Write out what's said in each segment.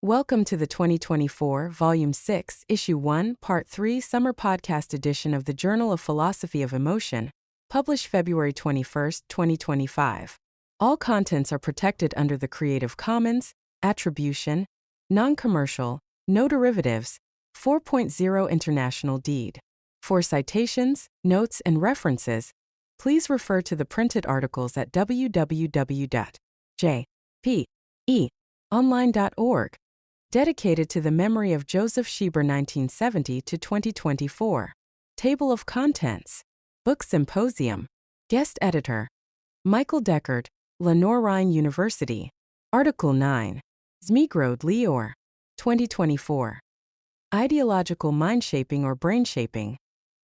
Welcome to the 2024 Volume 6, Issue 1, Part 3 Summer Podcast Edition of the Journal of Philosophy of Emotion, published February 21, 2025. All contents are protected under the Creative Commons, Attribution, Non-Commercial, No Derivatives, 4.0 International Deed. For citations, notes, and references, please refer to the printed articles at www.jpeonline.org. Dedicated to the memory of Joseph Shieber 1970 to 2024. Table of Contents. Book Symposium. Guest Editor. Michael Deckard, Lenoir-Rhyne University. Article 9. Zmigroad Lior. 2024. Ideological Mind-Shaping or Brain-Shaping.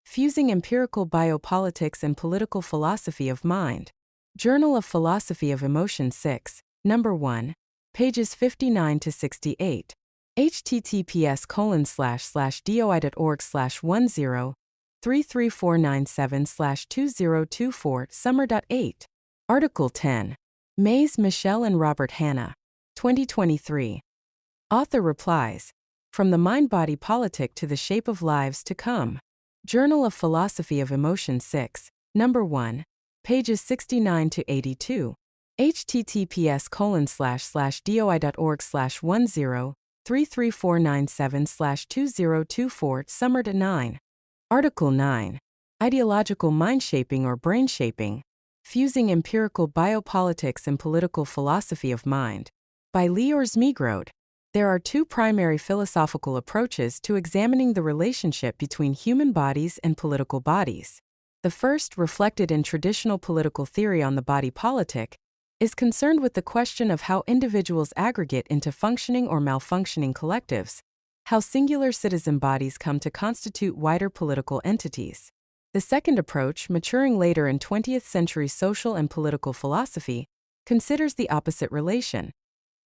Fusing Empirical Biopolitics and Political Philosophy of Mind. Journal of Philosophy of Emotion 6, Number 1. Pages 59 to 68. https://doi.org/10-33497/2024 Summer.8. Article 10. Maiese, Michelle and Robert Hanna. 2023. Author replies. From the Mind-Body Politic to the Shape of Lives to Come. Journal of Philosophy of Emotion 6, Number 1. Pages 69 to 82. https://doi.org/10-33497/2024 Summer.9. Article 9. Ideological Mind-Shaping or Brain-Shaping. Fusing Empirical Biopolitics and Political Philosophy of Mind. By Lior Zmigroad. There are two primary philosophical approaches to examining the relationship between human bodies and political bodies. The first, reflected in traditional political theory on the body politic, is concerned with the question of how individuals aggregate into functioning or malfunctioning collectives, how singular citizen bodies come to constitute wider political entities. The second approach, maturing later in 20th century social and political philosophy, considers the opposite relation.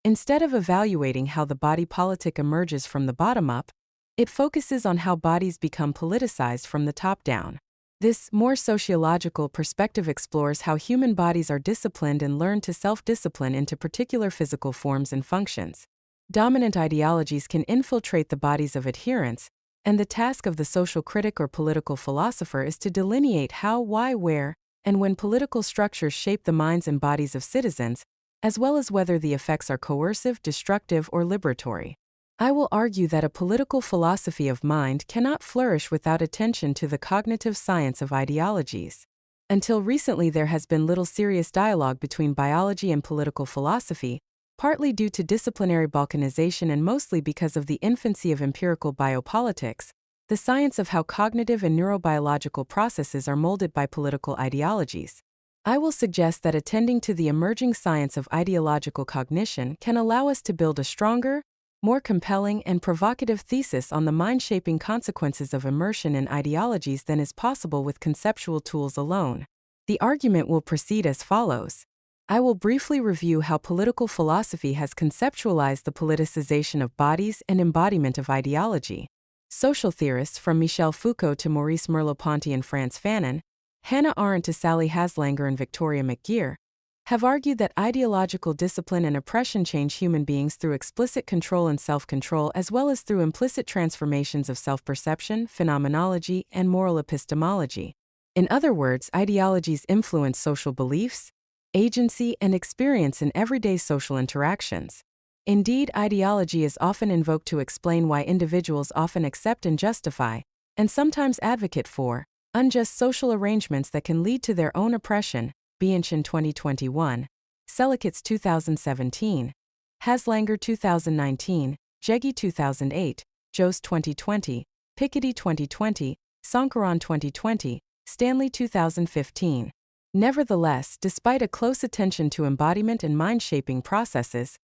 Instead of evaluating how the body politic emerges from the bottom up, it focuses on how bodies become politicized from the top down. This more sociological perspective explores how human bodies are disciplined and learn to self-discipline into particular physical forms and functions. Dominant ideologies can infiltrate the bodies of adherents, and the task of the social critic or political philosopher is to delineate how, why, where, and when political structures shape the minds and bodies of citizens, as well as whether the effects are coercive, destructive, or liberatory. I will argue that a political philosophy of mind cannot flourish without attention to the cognitive science of ideologies. Until recently, there has been little serious dialogue between biology and political philosophy, partly due to disciplinary balkanization and mostly because of the infancy of empirical biopolitics, the science of how cognitive and neurobiological processes are molded by political ideologies. I will suggest that attending to the emerging science of ideological cognition can allow us to build a stronger, more compelling and provocative thesis on the mind-shaping consequences of immersion in ideologies than is possible with conceptual tools alone. The argument will proceed as follows. I will briefly review how political philosophy has conceptualized the politicization of bodies and embodiment of ideology. Social theorists from Michel Foucault to Maurice Merleau-Ponty and Frantz Fanon, Hannah Arendt to Sally Haslanger and Victoria McGeer, have argued that ideological discipline and oppression change human beings through explicit control and self-control as well as through implicit transformations of self-perception, phenomenology, and moral epistemology. In other words, ideologies influence social beliefs, agency, and experience in everyday social interactions. Indeed, ideology is often invoked to explain why individuals often accept and justify, and sometimes advocate for, unjust social arrangements that can lead to their own oppression. Bianchen 2021, Selikitz 2017, Haslanger 2019, Jeggi 2008, Jost 2020, Piketty 2020, Sankaran 2020, Stanley 2015. Nevertheless, despite a close attention to embodiment and mind-shaping processes,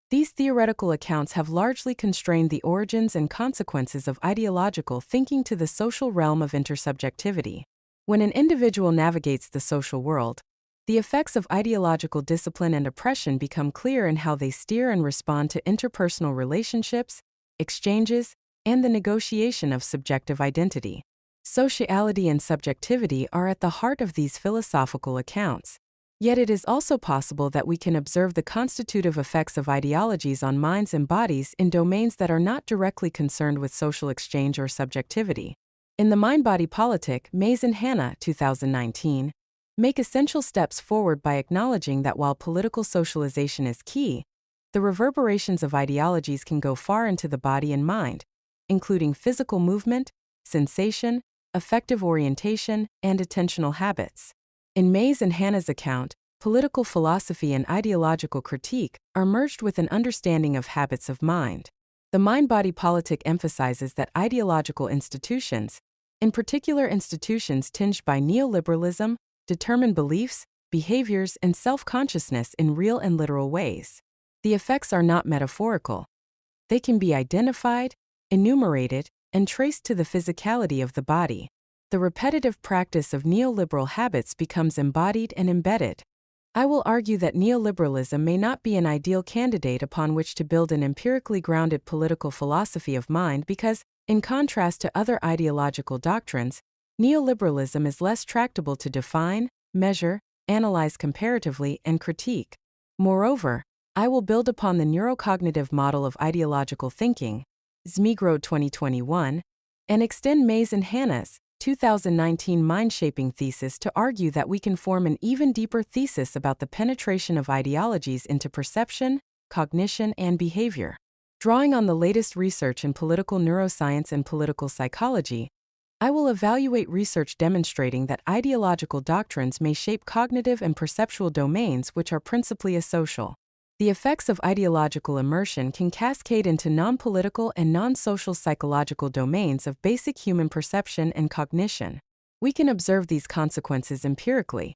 these theoretical accounts have largely constrained the origins and consequences of ideological thinking to the social realm of intersubjectivity. When an individual navigates the social world, the effects of ideological discipline and oppression become clear in how they steer and respond to interpersonal relationships, exchanges, and the negotiation of subjective identity. Sociality and subjectivity are at the heart of these philosophical accounts. Yet it is also possible that we can observe the constitutive effects of ideologies on minds and bodies in domains that are not directly concerned with social exchange or subjectivity. In the Mind-Body Politic, Maiese and Hanna, 2019, make essential steps forward by acknowledging that while political socialization is key, the reverberations of ideologies can go far into the body and mind, including physical movement, sensation, affective orientation, and attentional habits. In Maiese and Hanna's account, political philosophy and ideological critique are merged with an understanding of habits of mind. The Mind-Body Politic emphasizes that ideological institutions, in particular institutions tinged by neoliberalism, determine beliefs, behaviors, and self-consciousness in real and literal ways. The effects are not metaphorical. They can be identified, enumerated, and traced to the physicality of the body. The repetitive practice of neoliberal habits becomes embodied and embedded. I will argue that neoliberalism may not be an ideal candidate upon which to build an empirically grounded political philosophy of mind because, in contrast to other ideological doctrines, neoliberalism is less tractable to define, measure, analyze comparatively, and critique. Moreover, I will build upon the neurocognitive model of ideological thinking, Zmigrod 2021, and extend Maiese and Hanna's 2019 mind-shaping thesis to argue that we can form an even deeper thesis about the penetration of ideologies into perception, cognition, and behavior. Drawing on the latest research in political neuroscience and political psychology, I will evaluate research demonstrating that ideological doctrines may shape cognitive and perceptual domains which are principally asocial. The effects of ideological immersion can cascade into non-political and non-social psychological domains of basic human perception and cognition. We can observe these consequences empirically.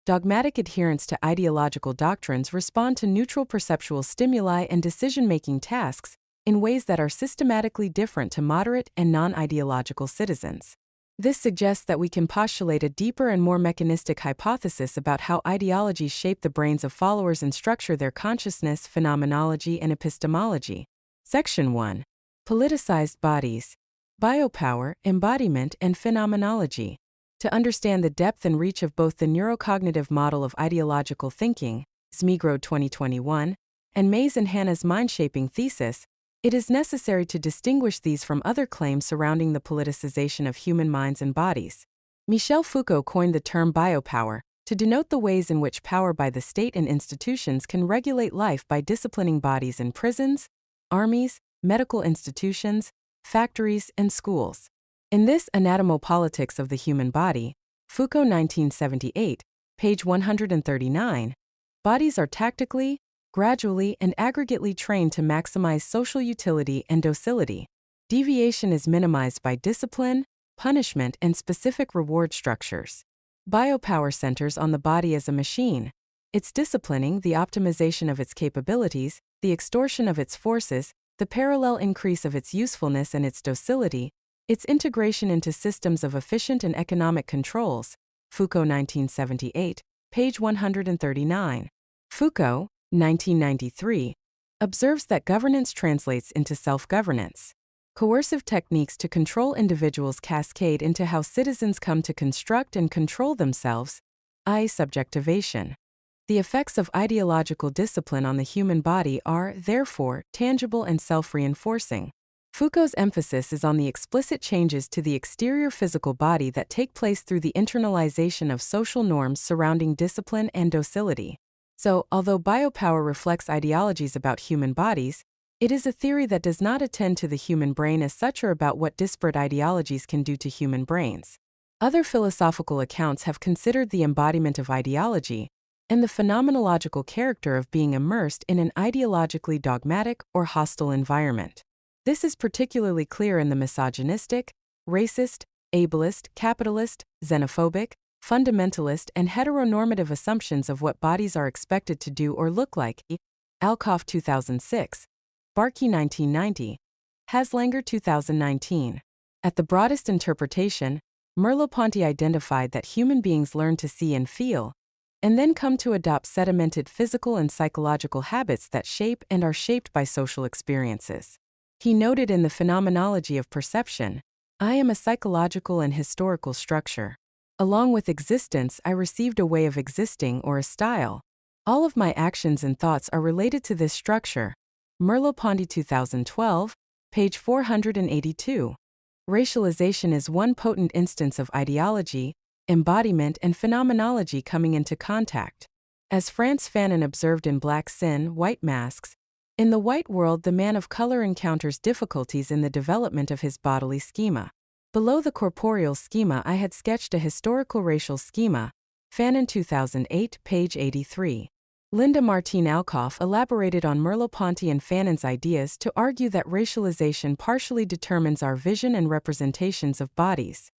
Dogmatic adherents to ideological doctrines respond to neutral perceptual stimuli and decision-making tasks in ways that are systematically different to moderate and non-ideological citizens. This suggests that we can postulate a deeper and more mechanistic hypothesis about how ideologies shape the brains of followers and structure their consciousness, phenomenology, and epistemology. Section 1. Politicized Bodies, Biopower, Embodiment, and Phenomenology. To understand the depth and reach of both the neurocognitive model of ideological thinking, Zmigrod 2021, and Maiese and Hanna's mind-shaping thesis, it is necessary to distinguish these from other claims surrounding the politicization of human minds and bodies. Michel Foucault coined the term biopower to denote the ways in which power by the state and institutions can regulate life by disciplining bodies in prisons, armies, medical institutions, factories, and schools. In this Anatomopolitics of the Human Body, Foucault 1978, page 139, bodies are tactically, gradually, and aggregately trained to maximize social utility and docility. Deviation is minimized by discipline, punishment, and specific reward structures. Biopower centers on the body as a machine. Its disciplining, the optimization of its capabilities, the extortion of its forces, the parallel increase of its usefulness and its docility, its integration into systems of efficient and economic controls. Foucault 1978, page 139. Foucault, 1993, observes that governance translates into self-governance. Coercive techniques to control individuals cascade into how citizens come to construct and control themselves, i.e. subjectivation. The effects of ideological discipline on the human body are, therefore, tangible and self-reinforcing. Foucault's emphasis is on the explicit changes to the exterior physical body that take place through the internalization of social norms surrounding discipline and docility. So, although biopower reflects ideologies about human bodies, it is a theory that does not attend to the human brain as such or about what disparate ideologies can do to human brains. Other philosophical accounts have considered the embodiment of ideology and the phenomenological character of being immersed in an ideologically dogmatic or hostile environment. This is particularly clear in the misogynistic, racist, ableist, capitalist, xenophobic, fundamentalist, and heteronormative assumptions of what bodies are expected to do or look like. Alcoff 2006, Barkey 1990, Haslanger 2019. At the broadest interpretation, Merleau-Ponty identified that human beings learn to see and feel, and then come to adopt sedimented physical and psychological habits that shape and are shaped by social experiences. He noted in the Phenomenology of Perception, I am a psychological and historical structure. Along with existence, I received a way of existing or a style. All of my actions and thoughts are related to this structure. Merleau-Ponty 2012, page 482. Racialization is one potent instance of ideology, embodiment, and phenomenology coming into contact. As Frantz Fanon observed in Black Sin, White Masks, in the white world the man of color encounters difficulties in the development of his bodily schema. Below the corporeal schema I had sketched a historical racial schema, Fanon 2008, page 83. Linda Martine Alcoff elaborated on Merleau-Ponty and Fanon's ideas to argue that racialization partially determines our vision and representations of bodies.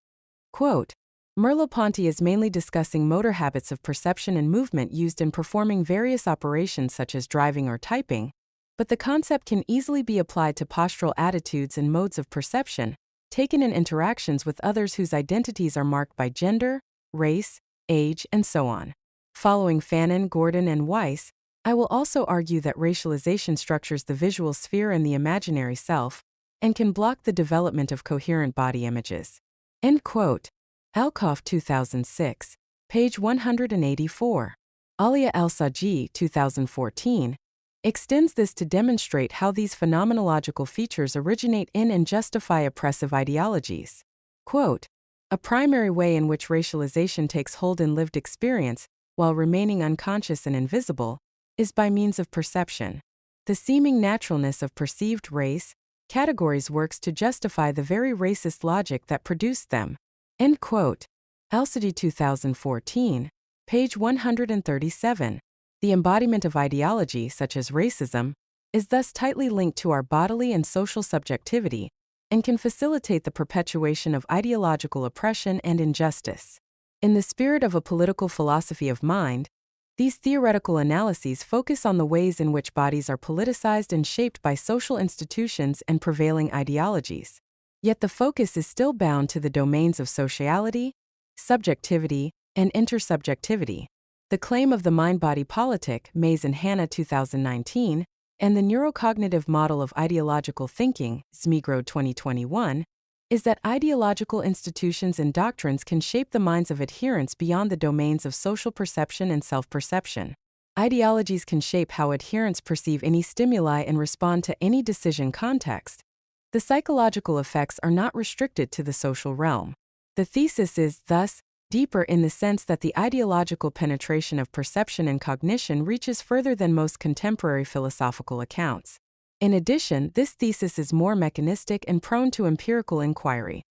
Quote, Merleau-Ponty is mainly discussing motor habits of perception and movement used in performing various operations such as driving or typing, but the concept can easily be applied to postural attitudes and modes of perception, taken in interactions with others whose identities are marked by gender, race, age, and so on. Following Fanon, Gordon, and Weiss, I will also argue that racialization structures the visual sphere and the imaginary self, and can block the development of coherent body images. End quote. Alcoff 2006, page 184. Alia El-Sajji 2014 extends this to demonstrate how these phenomenological features originate in and justify oppressive ideologies. Quote, a primary way in which racialization takes hold in lived experience, while remaining unconscious and invisible, is by means of perception. The seeming naturalness of perceived race categories works to justify the very racist logic that produced them. End quote. El-Sajji 2014, page 137. The embodiment of ideology, such as racism, is thus tightly linked to our bodily and social subjectivity, and can facilitate the perpetuation of ideological oppression and injustice. In the spirit of a political philosophy of mind, these theoretical analyses focus on the ways in which bodies are politicized and shaped by social institutions and prevailing ideologies. Yet the focus is still bound to the domains of sociality, subjectivity, and intersubjectivity. The claim of the mind-body politic, Maiese and Hanna 2019, and the neurocognitive model of ideological thinking, Zmigrow 2021, is that ideological institutions and doctrines can shape the minds of adherents beyond the domains of social perception and self-perception. Ideologies can shape how adherents perceive any stimuli and respond to any decision context. The psychological effects are not restricted to the social realm. The thesis is, thus, deeper in the sense that the ideological penetration of perception and cognition reaches further than most contemporary philosophical accounts. In addition, this thesis is more mechanistic and prone to empirical inquiry.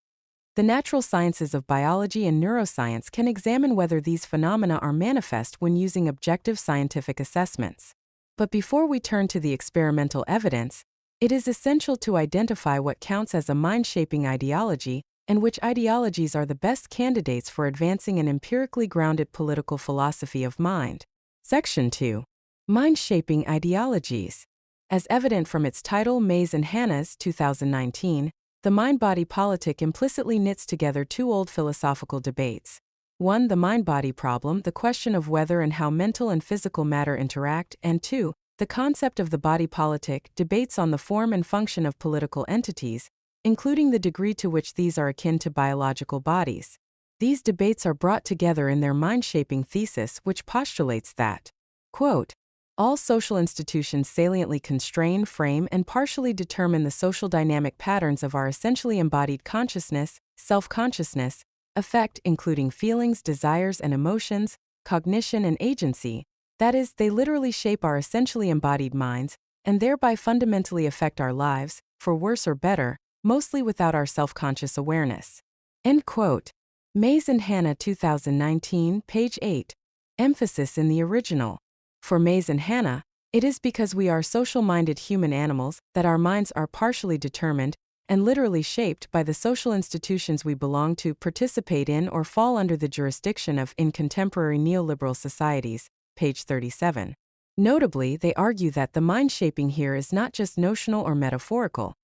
The natural sciences of biology and neuroscience can examine whether these phenomena are manifest when using objective scientific assessments. But before we turn to the experimental evidence, it is essential to identify what counts as a mind-shaping ideology and which ideologies are the best candidates for advancing an empirically grounded political philosophy of mind. Section 2. Mind-shaping ideologies. As evident from its title, Maiese and Hanna's 2019, the mind-body politic implicitly knits together two old philosophical debates. 1. The mind-body problem, the question of whether and how mental and physical matter interact, and 2. The concept of the body politic, debates on the form and function of political entities, including the degree to which these are akin to biological bodies. These debates are brought together in their mind-shaping thesis, which postulates that, quote, all social institutions saliently constrain, frame, and partially determine the social dynamic patterns of our essentially embodied consciousness, self-consciousness, affect, including feelings, desires, and emotions, cognition, and agency. That is, they literally shape our essentially embodied minds, and thereby fundamentally affect our lives, for worse or better, mostly without our self-conscious awareness. End quote. Maiese and Hanna 2019, page 8. Emphasis in the original. For Maiese and Hanna, it is because we are social-minded human animals that our minds are partially determined and literally shaped by the social institutions we belong to, participate in, or fall under the jurisdiction of in contemporary neoliberal societies, page 37. Notably, they argue that the mind-shaping here is not just notional or metaphorical.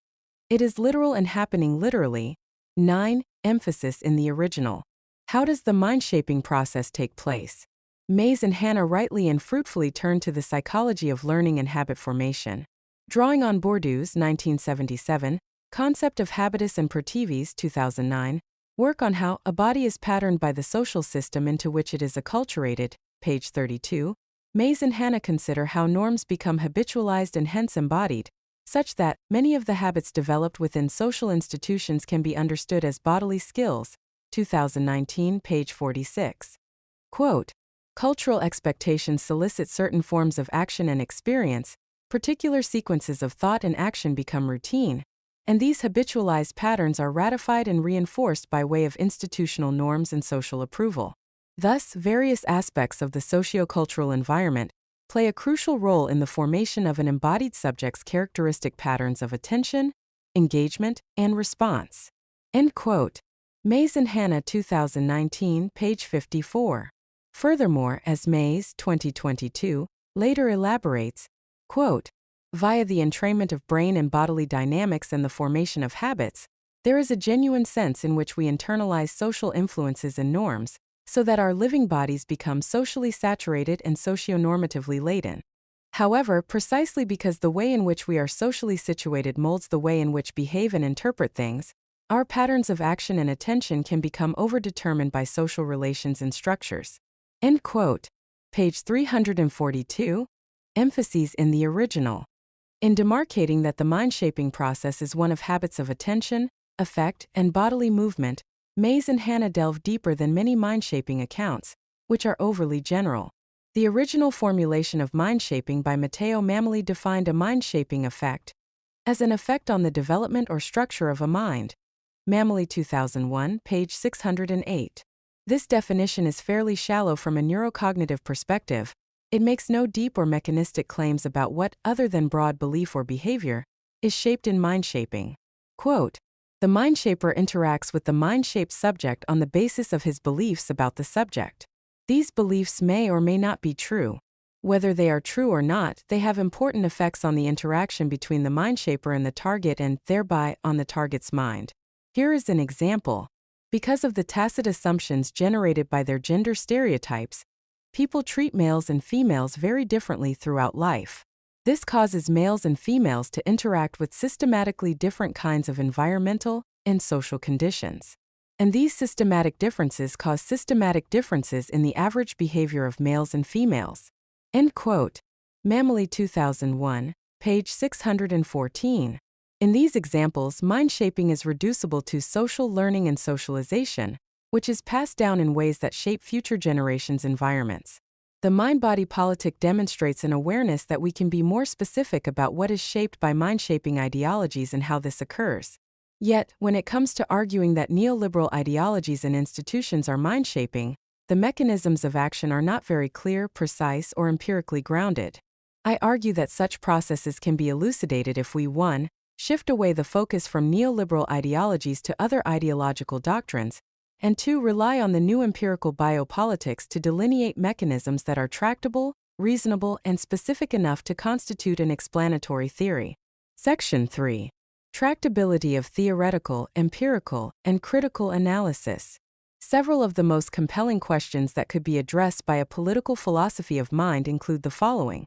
It is literal and happening literally. 9. Emphasis in the original. How does the mind-shaping process take place? Maiese and Hanna rightly and fruitfully turn to the psychology of learning and habit formation. Drawing on Bourdieu's 1977 concept of habitus and pertivis 2009, Work on how a body is patterned by the social system into which it is acculturated, page 32. Maiese and Hanna consider how norms become habitualized and hence embodied, such that many of the habits developed within social institutions can be understood as bodily skills, 2019, page 46. Quote, cultural expectations solicit certain forms of action and experience, particular sequences of thought and action become routine, and these habitualized patterns are ratified and reinforced by way of institutional norms and social approval. Thus, various aspects of the sociocultural environment play a crucial role in the formation of an embodied subject's characteristic patterns of attention, engagement, and response. End quote. Maiese and Hanna, 2019, page 54. Furthermore, as Maiese, 2022, later elaborates, quote, via the entrainment of brain and bodily dynamics and the formation of habits, there is a genuine sense in which we internalize social influences and norms, so that our living bodies become socially saturated and socio-normatively laden. However, precisely because the way in which we are socially situated molds the way in which behave and interpret things, our patterns of action and attention can become overdetermined by social relations and structures. End quote. Page 342. Emphases in the original. In demarcating that the mind-shaping process is one of habits of attention, affect, and bodily movement, Maiese and Hanna delve deeper than many mind-shaping accounts, which are overly general. The original formulation of mind-shaping by Matteo Mameli defined a mind-shaping effect as an effect on the development or structure of a mind. Mameli, 2001, page 608. This definition is fairly shallow from a neurocognitive perspective. It makes no deep or mechanistic claims about what, other than broad belief or behavior, is shaped in mind-shaping. Quote, the mind-shaper interacts with the mind-shaped subject on the basis of his beliefs about the subject. These beliefs may or may not be true. Whether they are true or not, they have important effects on the interaction between the mind-shaper and the target and, thereby, on the target's mind. Here is an example. Because of the tacit assumptions generated by their gender stereotypes, people treat males and females very differently throughout life. This causes males and females to interact with systematically different kinds of environmental and social conditions. And these systematic differences cause systematic differences in the average behavior of males and females. End quote. Mameli, 2001, page 614. In these examples, mind-shaping is reducible to social learning and socialization, which is passed down in ways that shape future generations' environments. The mind-body politic demonstrates an awareness that we can be more specific about what is shaped by mind-shaping ideologies and how this occurs. Yet, when it comes to arguing that neoliberal ideologies and institutions are mind-shaping, the mechanisms of action are not very clear, precise, or empirically grounded. I argue that such processes can be elucidated if we 1. Shift away the focus from neoliberal ideologies to other ideological doctrines, and 2. Rely on the new empirical biopolitics to delineate mechanisms that are tractable, reasonable, and specific enough to constitute an explanatory theory. Section 3. Tractability of theoretical, empirical, and critical analysis. Several of the most compelling questions that could be addressed by a political philosophy of mind include the following.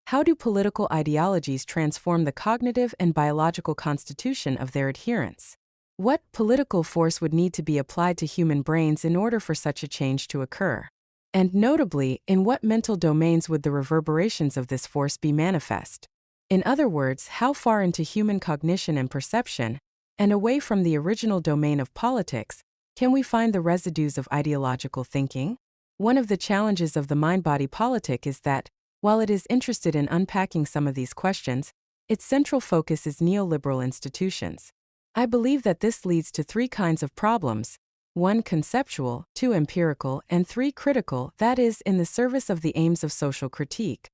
How do political ideologies transform the cognitive and biological constitution of their adherents? What political force would need to be applied to human brains in order for such a change to occur? And notably, in what mental domains would the reverberations of this force be manifest? In other words, how far into human cognition and perception, and away from the original domain of politics, can we find the residues of ideological thinking? One of the challenges of the mind-body politic is that, while it is interested in unpacking some of these questions, its central focus is neoliberal institutions. I believe that this leads to 3 kinds of problems: 1. Conceptual, 2. Empirical, and 3. Critical, that is, in the service of the aims of social critique.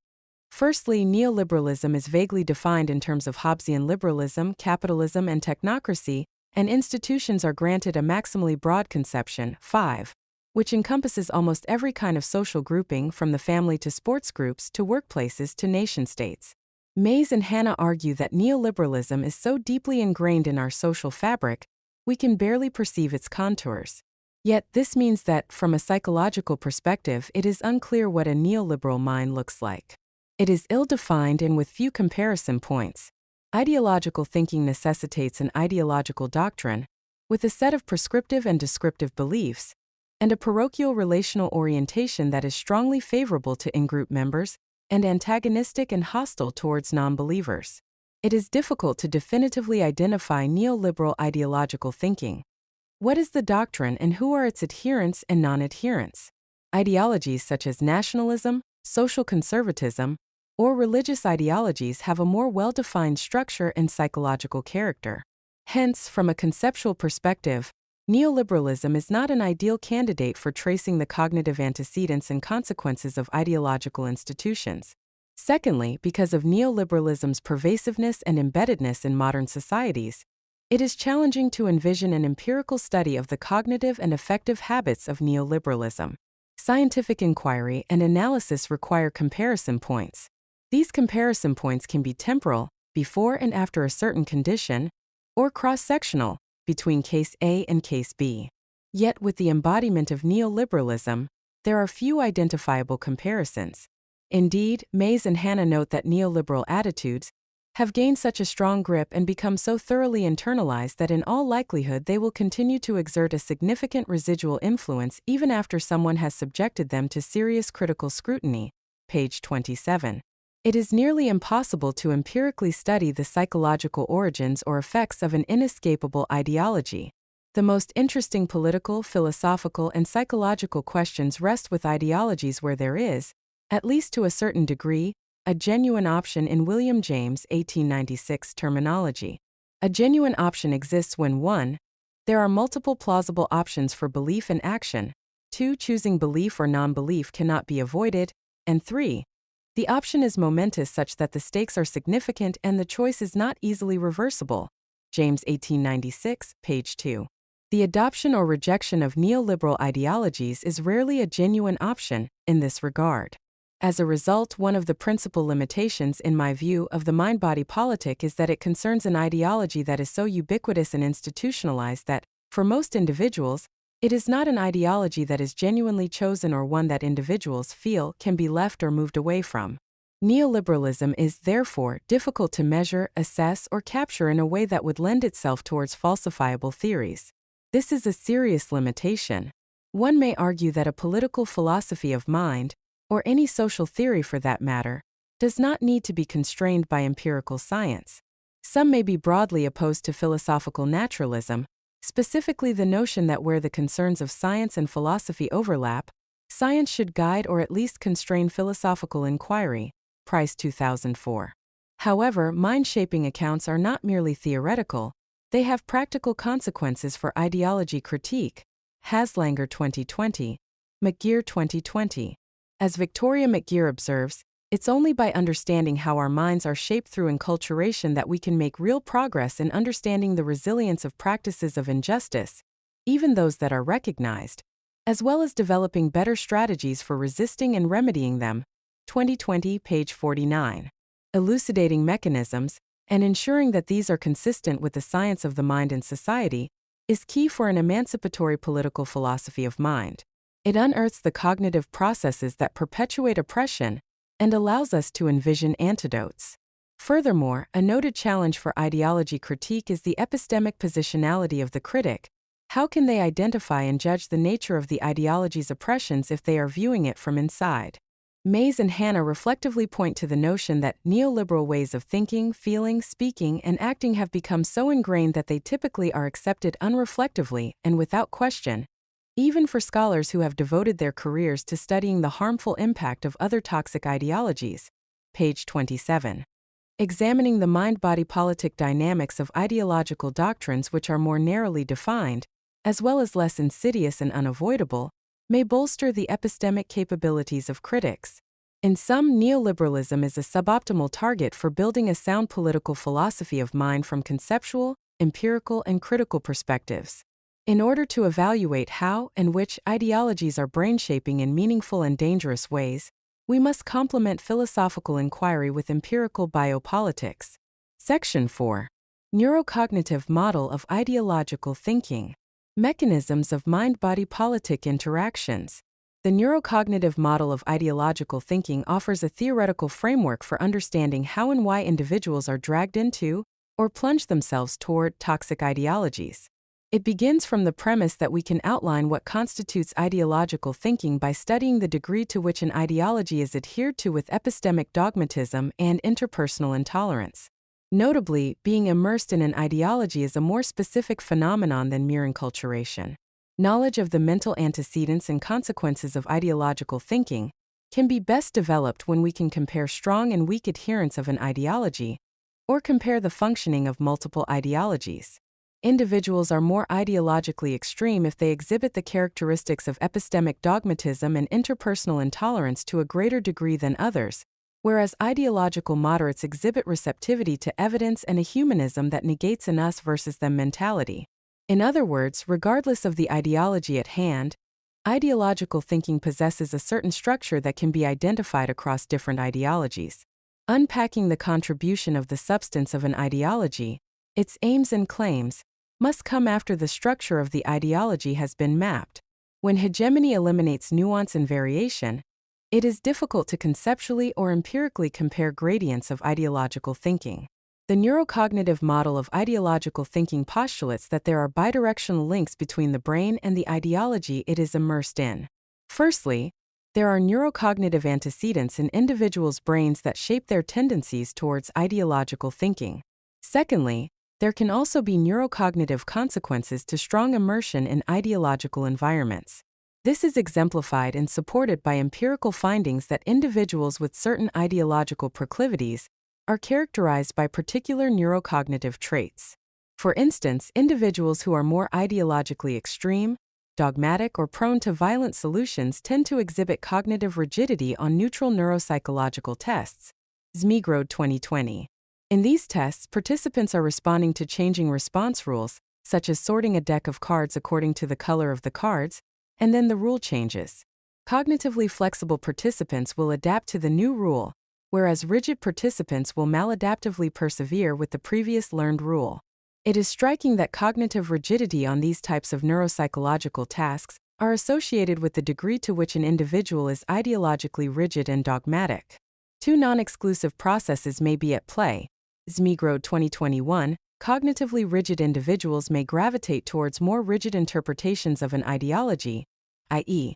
Firstly, neoliberalism is vaguely defined in terms of Hobbesian liberalism, capitalism, and technocracy, and institutions are granted a maximally broad conception, 5, which encompasses almost every kind of social grouping from the family to sports groups to workplaces to nation-states. Maiese and Hanna argue that neoliberalism is so deeply ingrained in our social fabric, we can barely perceive its contours. Yet this means that, from a psychological perspective, it is unclear what a neoliberal mind looks like. It is ill-defined and with few comparison points. Ideological thinking necessitates an ideological doctrine, with a set of prescriptive and descriptive beliefs, and a parochial relational orientation that is strongly favorable to in-group members and antagonistic and hostile towards non-believers. It is difficult to definitively identify neoliberal ideological thinking. What is the doctrine and who are its adherents and non-adherents? Ideologies such as nationalism, social conservatism, or religious ideologies have a more well-defined structure and psychological character. Hence, from a conceptual perspective, neoliberalism is not an ideal candidate for tracing the cognitive antecedents and consequences of ideological institutions. Secondly, because of neoliberalism's pervasiveness and embeddedness in modern societies, it is challenging to envision an empirical study of the cognitive and affective habits of neoliberalism. Scientific inquiry and analysis require comparison points. These comparison points can be temporal, before and after a certain condition, or cross-sectional, between case A and case B. Yet with the embodiment of neoliberalism, there are few identifiable comparisons. Indeed, Maiese and Hanna note that neoliberal attitudes have gained such a strong grip and become so thoroughly internalized that in all likelihood they will continue to exert a significant residual influence even after someone has subjected them to serious critical scrutiny. Page 27. It is nearly impossible to empirically study the psychological origins or effects of an inescapable ideology. The most interesting political, philosophical, and psychological questions rest with ideologies where there is, at least to a certain degree, a genuine option in William James' 1896 terminology. A genuine option exists when 1. There are multiple plausible options for belief and action, 2. Choosing belief or non-belief cannot be avoided, and 3. The option is momentous such that the stakes are significant and the choice is not easily reversible. James 1896, page 2. The adoption or rejection of neoliberal ideologies is rarely a genuine option in this regard. As a result, one of the principal limitations, in my view, of the mind-body politic is that it concerns an ideology that is so ubiquitous and institutionalized that, for most individuals, it is not an ideology that is genuinely chosen or one that individuals feel can be left or moved away from. Neoliberalism is, therefore, difficult to measure, assess, or capture in a way that would lend itself towards falsifiable theories. This is a serious limitation. One may argue that a political philosophy of mind, or any social theory for that matter, does not need to be constrained by empirical science. Some may be broadly opposed to philosophical naturalism, specifically the notion that where the concerns of science and philosophy overlap, science should guide or at least constrain philosophical inquiry. Price 2004. However, mind-shaping accounts are not merely theoretical, they have practical consequences for ideology critique. Haslanger 2020, McGeer 2020. As Victoria McGeer observes, it's only by understanding how our minds are shaped through enculturation that we can make real progress in understanding the resilience of practices of injustice, even those that are recognized, as well as developing better strategies for resisting and remedying them. 2020, page 49. Elucidating mechanisms, and ensuring that these are consistent with the science of the mind and society, is key for an emancipatory political philosophy of mind. It unearths the cognitive processes that perpetuate oppression and allows us to envision antidotes. Furthermore, a noted challenge for ideology critique is the epistemic positionality of the critic. How can they identify and judge the nature of the ideology's oppressions if they are viewing it from inside? Maiese and Hanna reflectively point to the notion that neoliberal ways of thinking, feeling, speaking, and acting have become so ingrained that they typically are accepted unreflectively and without question, even for scholars who have devoted their careers to studying the harmful impact of other toxic ideologies. Page 27. Examining the mind-body politic dynamics of ideological doctrines which are more narrowly defined, as well as less insidious and unavoidable, may bolster the epistemic capabilities of critics. In sum, neoliberalism is a suboptimal target for building a sound political philosophy of mind from conceptual, empirical, and critical perspectives. In order to evaluate how and which ideologies are brain-shaping in meaningful and dangerous ways, we must complement philosophical inquiry with empirical biopolitics. Section 4. Neurocognitive Model of Ideological Thinking. Mechanisms of mind-body politic interactions. The neurocognitive model of ideological thinking offers a theoretical framework for understanding how and why individuals are dragged into, or plunge themselves toward, toxic ideologies. It begins from the premise that we can outline what constitutes ideological thinking by studying the degree to which an ideology is adhered to with epistemic dogmatism and interpersonal intolerance. Notably, being immersed in an ideology is a more specific phenomenon than mere enculturation. Knowledge of the mental antecedents and consequences of ideological thinking can be best developed when we can compare strong and weak adherents of an ideology, or compare the functioning of multiple ideologies. Individuals are more ideologically extreme if they exhibit the characteristics of epistemic dogmatism and interpersonal intolerance to a greater degree than others, whereas ideological moderates exhibit receptivity to evidence and a humanism that negates an us versus them mentality. In other words, regardless of the ideology at hand, ideological thinking possesses a certain structure that can be identified across different ideologies. Unpacking the contribution of the substance of an ideology, its aims and claims, must come after the structure of the ideology has been mapped. When hegemony eliminates nuance and variation, it is difficult to conceptually or empirically compare gradients of ideological thinking. The neurocognitive model of ideological thinking postulates that there are bidirectional links between the brain and the ideology it is immersed in. Firstly, there are neurocognitive antecedents in individuals' brains that shape their tendencies towards ideological thinking. Secondly, there can also be neurocognitive consequences to strong immersion in ideological environments. This is exemplified and supported by empirical findings that individuals with certain ideological proclivities are characterized by particular neurocognitive traits. For instance, individuals who are more ideologically extreme, dogmatic, or prone to violent solutions tend to exhibit cognitive rigidity on neutral neuropsychological tests. Zmigrod 2020. In these tests, participants are responding to changing response rules, such as sorting a deck of cards according to the color of the cards, and then the rule changes. Cognitively flexible participants will adapt to the new rule, whereas rigid participants will maladaptively persevere with the previous learned rule. It is striking that cognitive rigidity on these types of neuropsychological tasks are associated with the degree to which an individual is ideologically rigid and dogmatic. Two non-exclusive processes may be at play. Zmigrod 2021, cognitively rigid individuals may gravitate towards more rigid interpretations of an ideology, i.e.,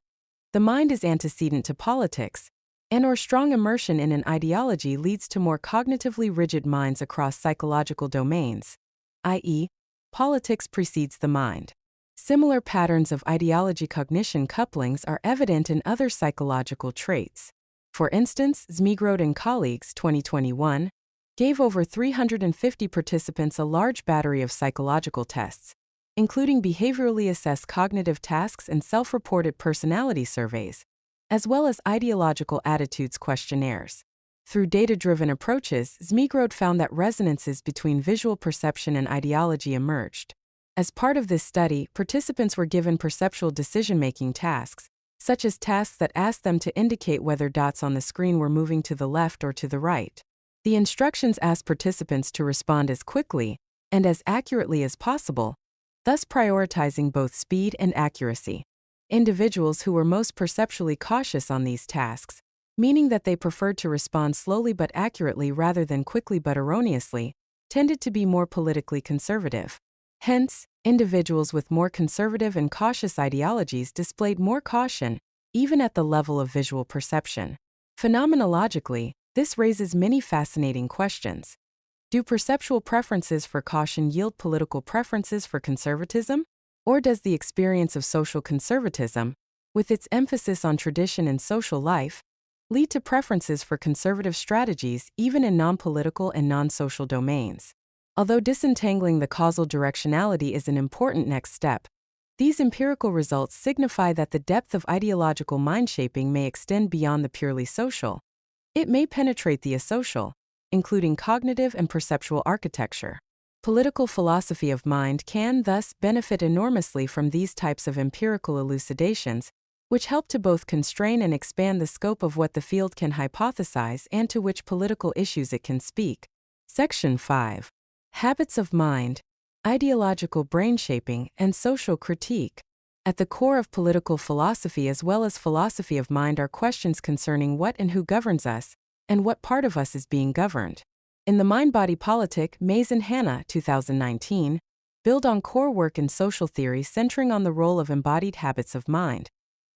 the mind is antecedent to politics, and/or strong immersion in an ideology leads to more cognitively rigid minds across psychological domains, i.e., politics precedes the mind. Similar patterns of ideology-cognition couplings are evident in other psychological traits. For instance, Zmigrod and colleagues 2021 gave over 350 participants a large battery of psychological tests, including behaviorally assessed cognitive tasks and self-reported personality surveys, as well as ideological attitudes questionnaires. Through data-driven approaches, Zmigrod found that resonances between visual perception and ideology emerged. As part of this study, participants were given perceptual decision-making tasks, such as tasks that asked them to indicate whether dots on the screen were moving to the left or to the right. The instructions asked participants to respond as quickly and as accurately as possible, thus prioritizing both speed and accuracy. Individuals who were most perceptually cautious on these tasks, meaning that they preferred to respond slowly but accurately rather than quickly but erroneously, tended to be more politically conservative. Hence, individuals with more conservative and cautious ideologies displayed more caution, even at the level of visual perception. Phenomenologically, this raises many fascinating questions. Do perceptual preferences for caution yield political preferences for conservatism? Or does the experience of social conservatism, with its emphasis on tradition and social life, lead to preferences for conservative strategies even in non-political and non-social domains? Although disentangling the causal directionality is an important next step, these empirical results signify that the depth of ideological mind-shaping may extend beyond the purely social. It may penetrate the asocial, including cognitive and perceptual architecture. Political philosophy of mind can thus benefit enormously from these types of empirical elucidations, which help to both constrain and expand the scope of what the field can hypothesize and to which political issues it can speak. Section 5. Habits of mind, ideological brain shaping, and social critique. At the core of political philosophy as well as philosophy of mind are questions concerning what and who governs us, and what part of us is being governed. In the Mind-Body Politic, Maiese and Hanna, 2019, build on core work in social theory centering on the role of embodied habits of mind.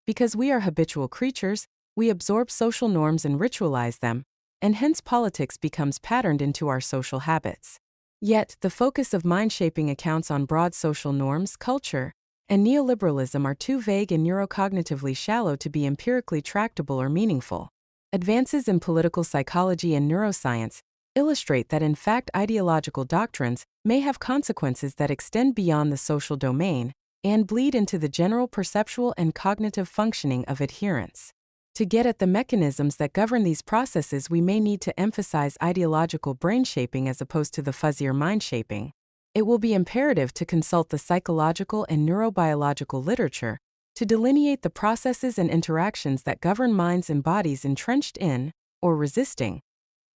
Because we are habitual creatures, we absorb social norms and ritualize them, and hence politics becomes patterned into our social habits. Yet, the focus of mind-shaping accounts on broad social norms, culture, and neoliberalism are too vague and neurocognitively shallow to be empirically tractable or meaningful. Advances in political psychology and neuroscience illustrate that in fact ideological doctrines may have consequences that extend beyond the social domain and bleed into the general perceptual and cognitive functioning of adherents. To get at the mechanisms that govern these processes, we may need to emphasize ideological brain shaping as opposed to the fuzzier mind shaping. It will be imperative to consult the psychological and neurobiological literature to delineate the processes and interactions that govern minds and bodies entrenched in, or resisting,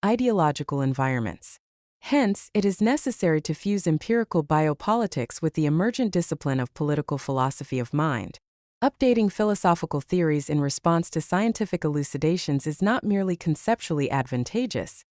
ideological environments. Hence, it is necessary to fuse empirical biopolitics with the emergent discipline of political philosophy of mind. Updating philosophical theories in response to scientific elucidations is not merely conceptually advantageous.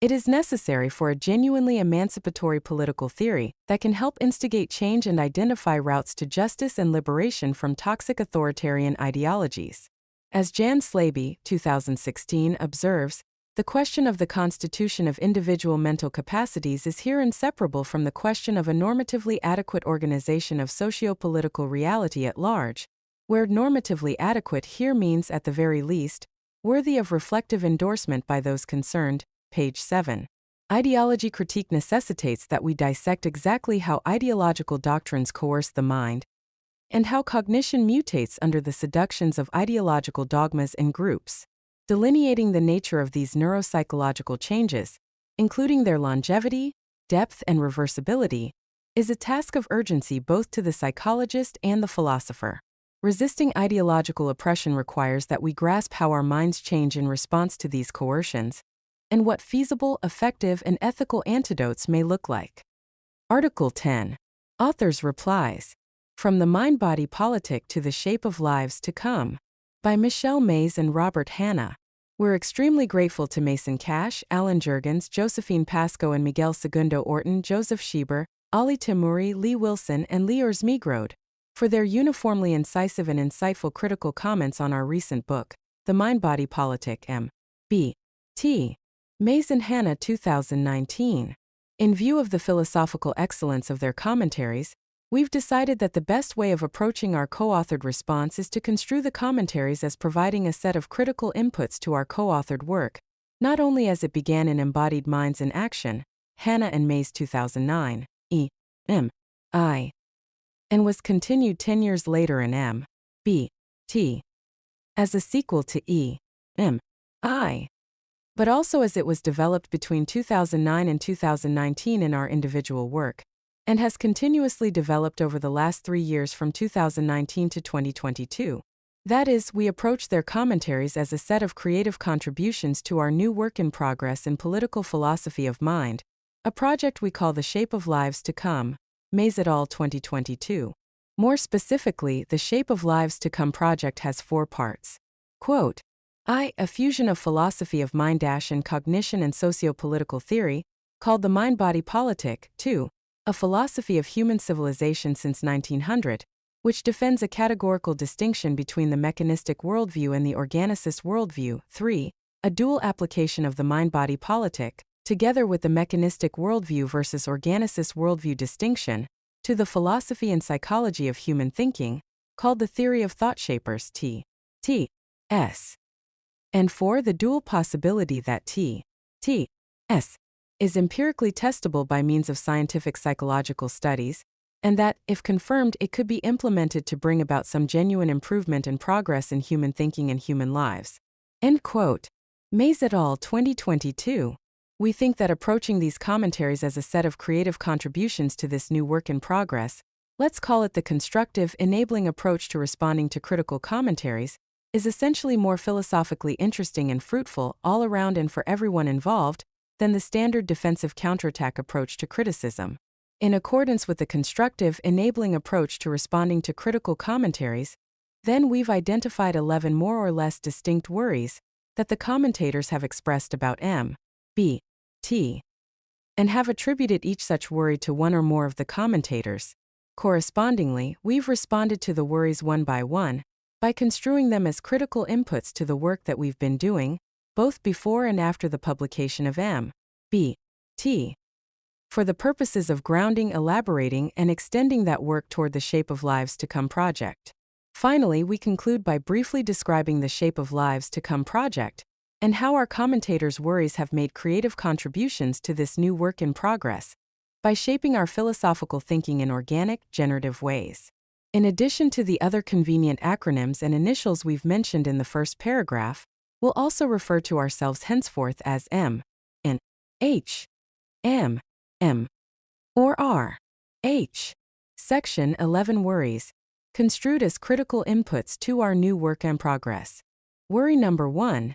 It is necessary for a genuinely emancipatory political theory that can help instigate change and identify routes to justice and liberation from toxic authoritarian ideologies. As Jan Slaby, 2016, observes, the question of the constitution of individual mental capacities is here inseparable from the question of a normatively adequate organization of socio-political reality at large, where normatively adequate here means, at the very least, worthy of reflective endorsement by those concerned. Page 7. Ideology critique necessitates that we dissect exactly how ideological doctrines coerce the mind, and how cognition mutates under the seductions of ideological dogmas and groups. Delineating the nature of these neuropsychological changes, including their longevity, depth, and reversibility, is a task of urgency both to the psychologist and the philosopher. Resisting ideological oppression requires that we grasp how our minds change in response to these coercions, and what feasible, effective, and ethical antidotes may look like. Article 10. Author's Replies. From the Mind-Body Politic to the Shape of Lives to Come. By Michelle Maiese and Robert Hanna. We're extremely grateful to Mason Cash, Alan Jurgens, Josephine Pascoe and Miguel Segundo Orton, Joseph Shieber, Ali Timuri, Lee Wilson, and Leor Zmigrod, for their uniformly incisive and insightful critical comments on our recent book, The Mind-Body Politic, M.B. T. Maiese and Hanna, 2019. In view of the philosophical excellence of their commentaries, we've decided that the best way of approaching our co-authored response is to construe the commentaries as providing a set of critical inputs to our co-authored work, not only as it began in Embodied Minds in Action, Hanna and Maiese 2009, E.M.I., and was continued 10 years later in M.B.T. as a sequel to E.M.I., but also as it was developed between 2009 and 2019 in our individual work, and has continuously developed over the last 3 years from 2019 to 2022. That is, we approach their commentaries as a set of creative contributions to our new work in progress in political philosophy of mind, a project we call The Shape of Lives to Come, Maiese et al. 2022. More specifically, the Shape of Lives to Come project has 4 parts. Quote, a fusion of philosophy of mind and cognition and socio-political theory, called the Mind-Body Politic. 2. A philosophy of human civilization since 1900, which defends a categorical distinction between the mechanistic worldview and the organicist worldview. 3. A dual application of the Mind-Body Politic, together with the mechanistic worldview versus organicist worldview distinction, to the philosophy and psychology of human thinking, called the Theory of Thought Shapers. T.S. And 4. The dual possibility that T.S. is empirically testable by means of scientific psychological studies, and that, if confirmed, it could be implemented to bring about some genuine improvement and progress in human thinking and human lives. End quote. Maiese et al. 2022. We think that approaching these commentaries as a set of creative contributions to this new work in progress, let's call it the constructive, enabling approach to responding to critical commentaries, is essentially more philosophically interesting and fruitful all around and for everyone involved than the standard defensive counterattack approach to criticism. In accordance with the constructive, enabling approach to responding to critical commentaries, then we've identified 11 more or less distinct worries that the commentators have expressed about M.B.T. and have attributed each such worry to one or more of the commentators. Correspondingly, we've responded to the worries one by construing them as critical inputs to the work that we've been doing, both before and after the publication of M.B.T. for the purposes of grounding, elaborating, and extending that work toward the Shape of Lives to Come project. Finally, we conclude by briefly describing the Shape of Lives to Come project, and how our commentators' worries have made creative contributions to this new work in progress, by shaping our philosophical thinking in organic, generative ways. In addition to the other convenient acronyms and initials we've mentioned in the first paragraph, we'll also refer to ourselves henceforth as M, N, H, M, M, or R, H. Section 11 Worries, construed as critical inputs to our new work in progress. Worry number 1.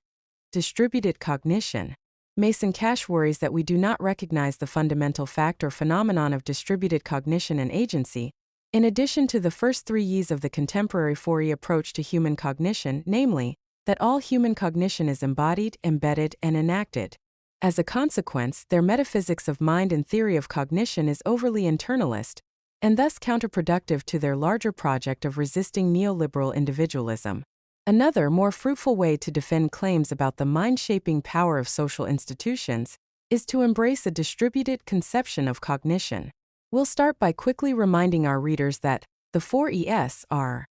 Distributed cognition. Mason Cash worries that we do not recognize the fundamental fact or phenomenon of distributed cognition and agency, in addition to the first 3 E's of the contemporary 4E approach to human cognition, namely, that all human cognition is embodied, embedded, and enacted. As a consequence, their metaphysics of mind and theory of cognition is overly internalist, and thus counterproductive to their larger project of resisting neoliberal individualism. Another, more fruitful way to defend claims about the mind-shaping power of social institutions is to embrace a distributed conception of cognition. We'll start by quickly reminding our readers that the 4 ES are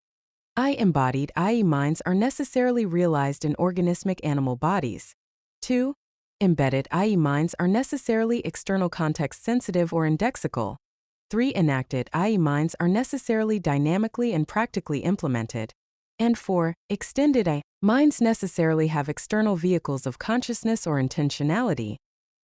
I-embodied, i.e. minds are necessarily realized in organismic animal bodies. 2. Embedded, i.e. minds are necessarily external context sensitive or indexical. 3. Enacted, i.e. minds are necessarily dynamically and practically implemented. And 4. Extended, i.e. minds necessarily have external vehicles of consciousness or intentionality,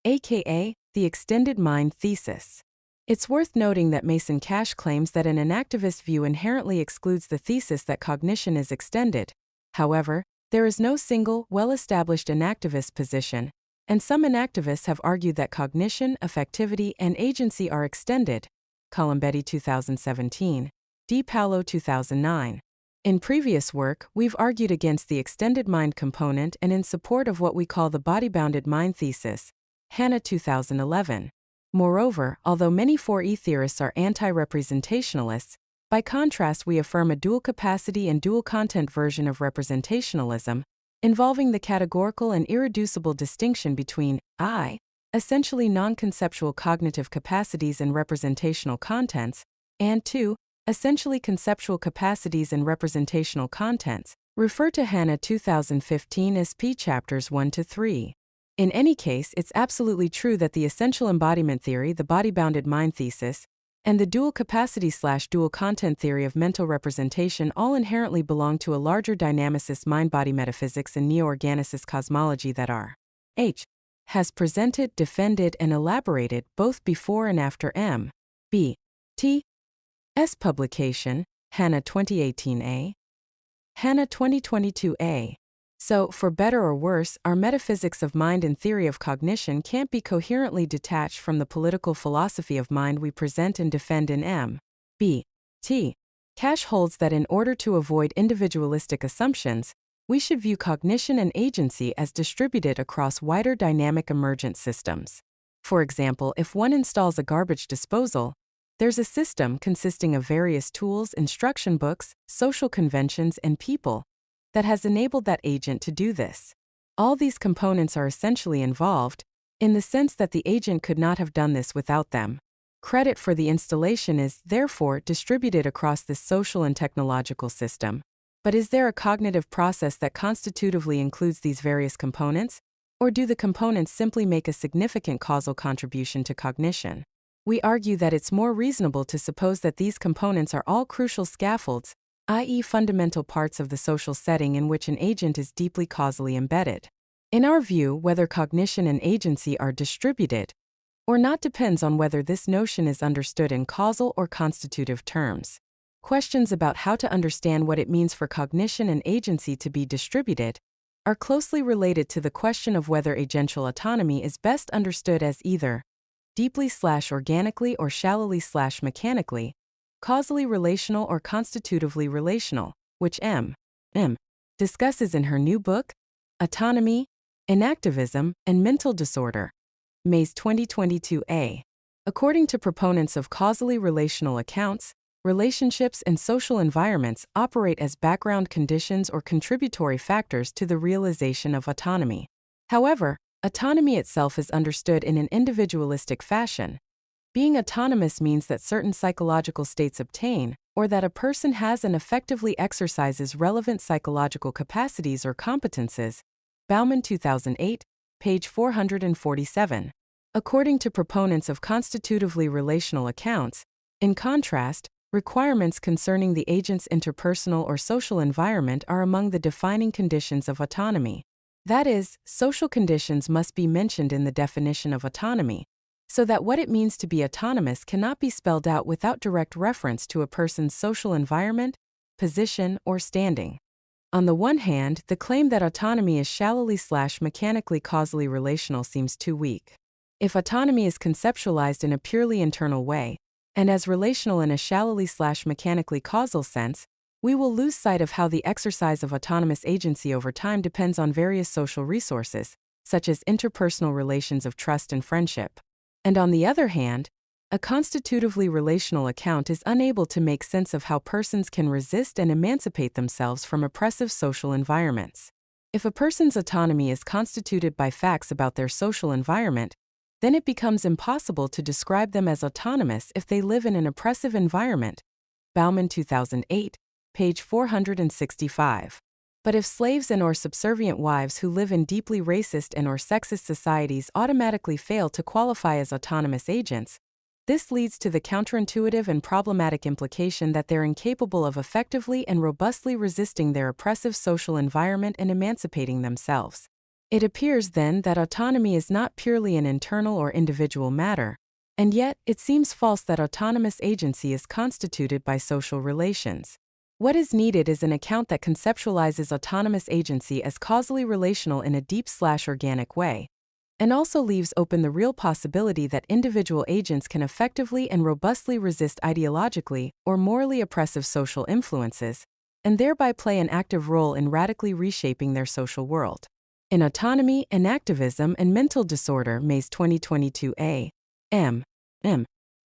aka the extended mind thesis. It's worth noting that Mason Cash claims that an enactivist view inherently excludes the thesis that cognition is extended. However, there is no single, well-established enactivist position, and some enactivists have argued that cognition, affectivity, and agency are extended. Colombetti 2017, Di Paolo 2009. In previous work, we've argued against the extended mind component and in support of what we call the body-bounded mind thesis. Hanna 2011. Moreover, although many 4E theorists are anti-representationalists, by contrast we affirm a dual-capacity and dual-content version of representationalism, involving the categorical and irreducible distinction between I, essentially non-conceptual cognitive capacities and representational contents, and 2, essentially conceptual capacities and representational contents. Refer to Hanna 2015 as P chapters 1-3. In any case, it's absolutely true that the essential embodiment theory, the body-bounded mind thesis, and the dual capacity/dual content theory of mental representation all inherently belong to a larger dynamicist mind-body metaphysics and neo-organicist cosmology that R. H. has presented, defended, and elaborated both before and after M.B. T. S. publication, Hanna 2018a, Hanna 2022a. So, for better or worse, our metaphysics of mind and theory of cognition can't be coherently detached from the political philosophy of mind we present and defend in M.B. T. Cash holds that in order to avoid individualistic assumptions, we should view cognition and agency as distributed across wider dynamic emergent systems. For example, if one installs a garbage disposal, there's a system consisting of various tools, instruction books, social conventions, and people that has enabled that agent to do this. All these components are essentially involved, in the sense that the agent could not have done this without them. Credit for the installation is, therefore, distributed across this social and technological system. But is there a cognitive process that constitutively includes these various components, or do the components simply make a significant causal contribution to cognition? We argue that it's more reasonable to suppose that these components are all crucial scaffolds, i.e. fundamental parts of the social setting in which an agent is deeply causally embedded. In our view, whether cognition and agency are distributed or not depends on whether this notion is understood in causal or constitutive terms. Questions about how to understand what it means for cognition and agency to be distributed are closely related to the question of whether agential autonomy is best understood as either deeply/organically or shallowly/mechanically, causally relational or constitutively relational, which M. discusses in her new book, Autonomy, Enactivism, and Mental Disorder. Maiese 2022a. According to proponents of causally relational accounts, relationships and social environments operate as background conditions or contributory factors to the realization of autonomy. However, autonomy itself is understood in an individualistic fashion. Being autonomous means that certain psychological states obtain, or that a person has and effectively exercises relevant psychological capacities or competences. Bauman 2008, page 447. According to proponents of constitutively relational accounts, in contrast, requirements concerning the agent's interpersonal or social environment are among the defining conditions of autonomy. That is, social conditions must be mentioned in the definition of autonomy, so that what it means to be autonomous cannot be spelled out without direct reference to a person's social environment, position, or standing. On the one hand, the claim that autonomy is shallowly/mechanically causally relational seems too weak. If autonomy is conceptualized in a purely internal way, and as relational in a shallowly/mechanically causal sense, we will lose sight of how the exercise of autonomous agency over time depends on various social resources, such as interpersonal relations of trust and friendship. And on the other hand, a constitutively relational account is unable to make sense of how persons can resist and emancipate themselves from oppressive social environments. If a person's autonomy is constituted by facts about their social environment, then it becomes impossible to describe them as autonomous if they live in an oppressive environment. Bauman 2008, page 465. But if slaves and/or subservient wives who live in deeply racist and/or sexist societies automatically fail to qualify as autonomous agents, this leads to the counterintuitive and problematic implication that they're incapable of effectively and robustly resisting their oppressive social environment and emancipating themselves. It appears then that autonomy is not purely an internal or individual matter, and yet it seems false that autonomous agency is constituted by social relations. What is needed is an account that conceptualizes autonomous agency as causally relational in a deep/organic way, and also leaves open the real possibility that individual agents can effectively and robustly resist ideologically or morally oppressive social influences, and thereby play an active role in radically reshaping their social world. In Autonomy, Enactivism, and Mental Disorder, Maiese 2022a, M.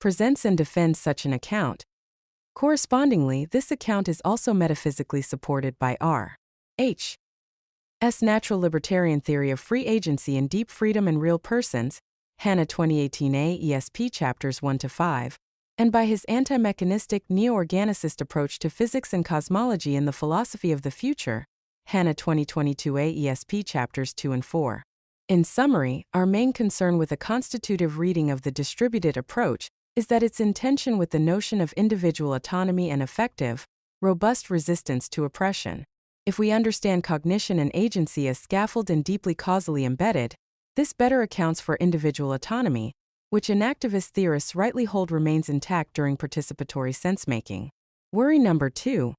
presents and defends such an account. Correspondingly, this account is also metaphysically supported by R. H. S. Natural Libertarian Theory of Free Agency and Deep Freedom in Real Persons, Hanna 2018a, ESP chapters 1-5, and by his anti-mechanistic neo-organicist approach to physics and cosmology in the Philosophy of the Future, Hanna 2022a, ESP chapters 2 and 4. In summary, our main concern with a constitutive reading of the distributed approach is that its in tension with the notion of individual autonomy and effective, robust resistance to oppression. If we understand cognition and agency as scaffold and deeply causally embedded, this better accounts for individual autonomy, which enactivist theorists rightly hold remains intact during participatory sense-making. Worry number 2.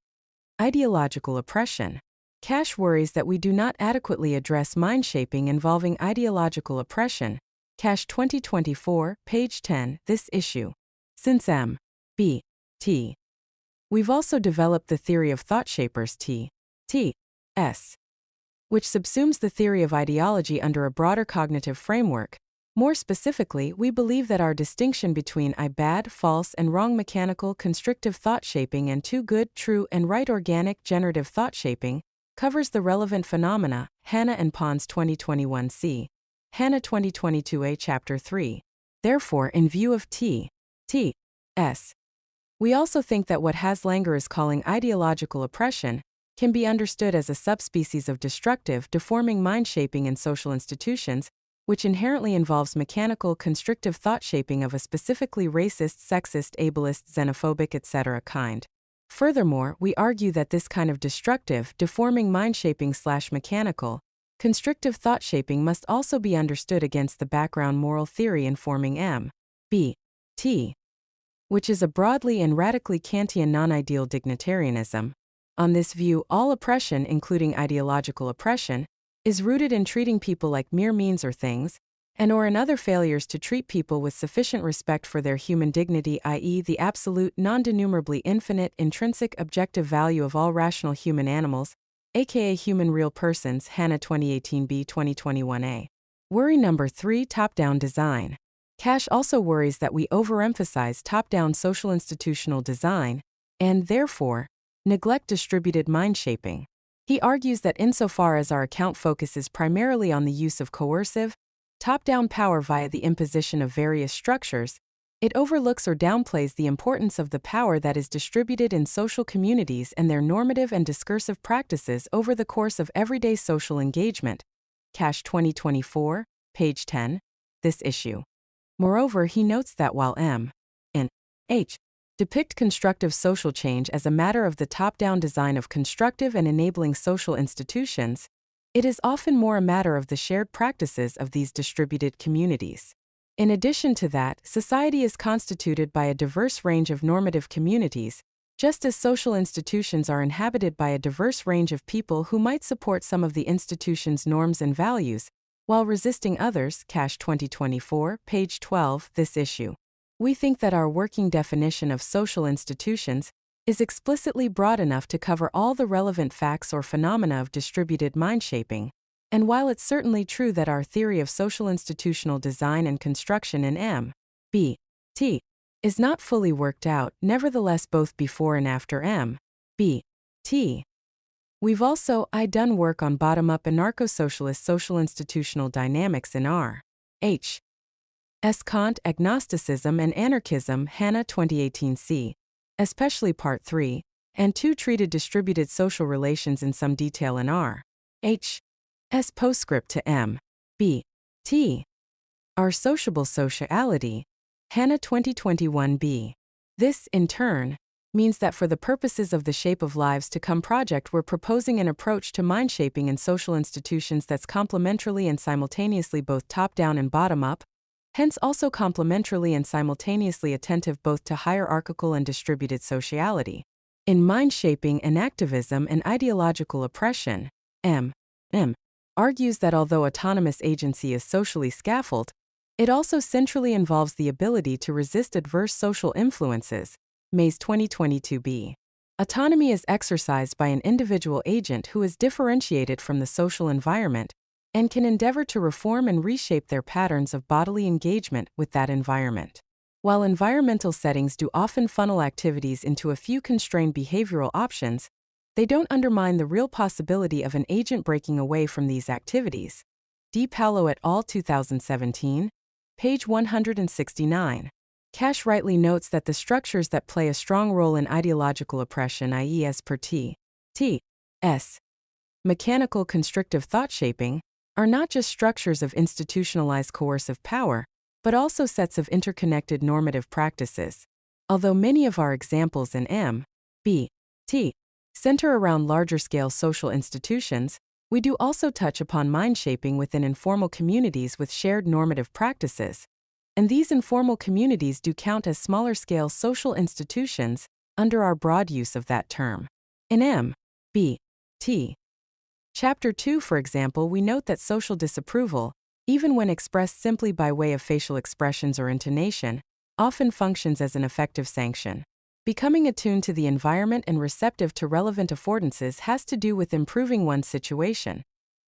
Ideological oppression. Cash worries that we do not adequately address mind-shaping involving ideological oppression. Cash 2024, page 10, this issue. Since M. B. T. We've also developed the theory of thought shapers T.S., which subsumes the theory of ideology under a broader cognitive framework. More specifically, we believe that our distinction between bad, false, and wrong mechanical constrictive thought shaping and good, true, and right organic generative thought shaping covers the relevant phenomena. Hanna and Pons 2021 c. Hanna 2022a chapter 3. Therefore, in view of T.S., we also think that what Haslanger is calling ideological oppression can be understood as a subspecies of destructive, deforming mind-shaping in social institutions, which inherently involves mechanical, constrictive thought-shaping of a specifically racist, sexist, ableist, xenophobic, etc. kind. Furthermore, we argue that this kind of destructive, deforming mind-shaping/mechanical, constrictive thought-shaping must also be understood against the background moral theory informing M. B. T., which is a broadly and radically Kantian non-ideal dignitarianism. On this view, all oppression, including ideological oppression, is rooted in treating people like mere means or things, and/or in other failures to treat people with sufficient respect for their human dignity, i.e., the absolute, non-denumerably infinite, intrinsic, objective value of all rational human animals, aka human real persons. Hanna 2018b 2021a. Worry number 3, top-down design. Cash also worries that we overemphasize top-down social institutional design, and therefore, neglect distributed mind shaping. He argues that insofar as our account focuses primarily on the use of coercive, top-down power via the imposition of various structures, it overlooks or downplays the importance of the power that is distributed in social communities and their normative and discursive practices over the course of everyday social engagement. Cash 2024, page 10, this issue. Moreover, he notes that while M and H depict constructive social change as a matter of the top-down design of constructive and enabling social institutions, it is often more a matter of the shared practices of these distributed communities. In addition to that, society is constituted by a diverse range of normative communities, just as social institutions are inhabited by a diverse range of people who might support some of the institution's norms and values, while resisting others. Cash 2024, page 12, this issue. We think that our working definition of social institutions is explicitly broad enough to cover all the relevant facts or phenomena of distributed mind shaping, and while it's certainly true that our theory of social institutional design and construction in M.B.T. is not fully worked out, nevertheless both before and after M.B.T. we've also done work on bottom-up anarcho-socialist social institutional dynamics in R.H. S. Kant, Agnosticism and Anarchism, Hanna 2018 c. especially Part 3, and 2 treated distributed social relations in some detail in R.H. S. postscript to M.B.T. Our sociable sociality, Hanna 2021 b. This, in turn, means that for the purposes of the Shape of Lives to Come project, we're proposing an approach to mind shaping in social institutions that's complementarily and simultaneously both top-down and bottom-up, hence also complementarily and simultaneously attentive both to hierarchical and distributed sociality. In mind shaping and activism and ideological oppression, M. argues that although autonomous agency is socially scaffolded, it also centrally involves the ability to resist adverse social influences. Maiese 2022 b. Autonomy is exercised by an individual agent who is differentiated from the social environment and can endeavor to reform and reshape their patterns of bodily engagement with that environment. While environmental settings do often funnel activities into a few constrained behavioral options, they don't undermine the real possibility of an agent breaking away from these activities. D. Paolo et al. 2017, page 169. Cash rightly notes that the structures that play a strong role in ideological oppression, i.e. as per T.S. mechanical constrictive thought shaping, are not just structures of institutionalized coercive power, but also sets of interconnected normative practices. Although many of our examples in M.B.T. center around larger-scale social institutions, we do also touch upon mind shaping within informal communities with shared normative practices, and these informal communities do count as smaller-scale social institutions under our broad use of that term. In M.B.T. Chapter 2, for example, we note that social disapproval, even when expressed simply by way of facial expressions or intonation, often functions as an effective sanction. Becoming attuned to the environment and receptive to relevant affordances has to do with improving one's situation.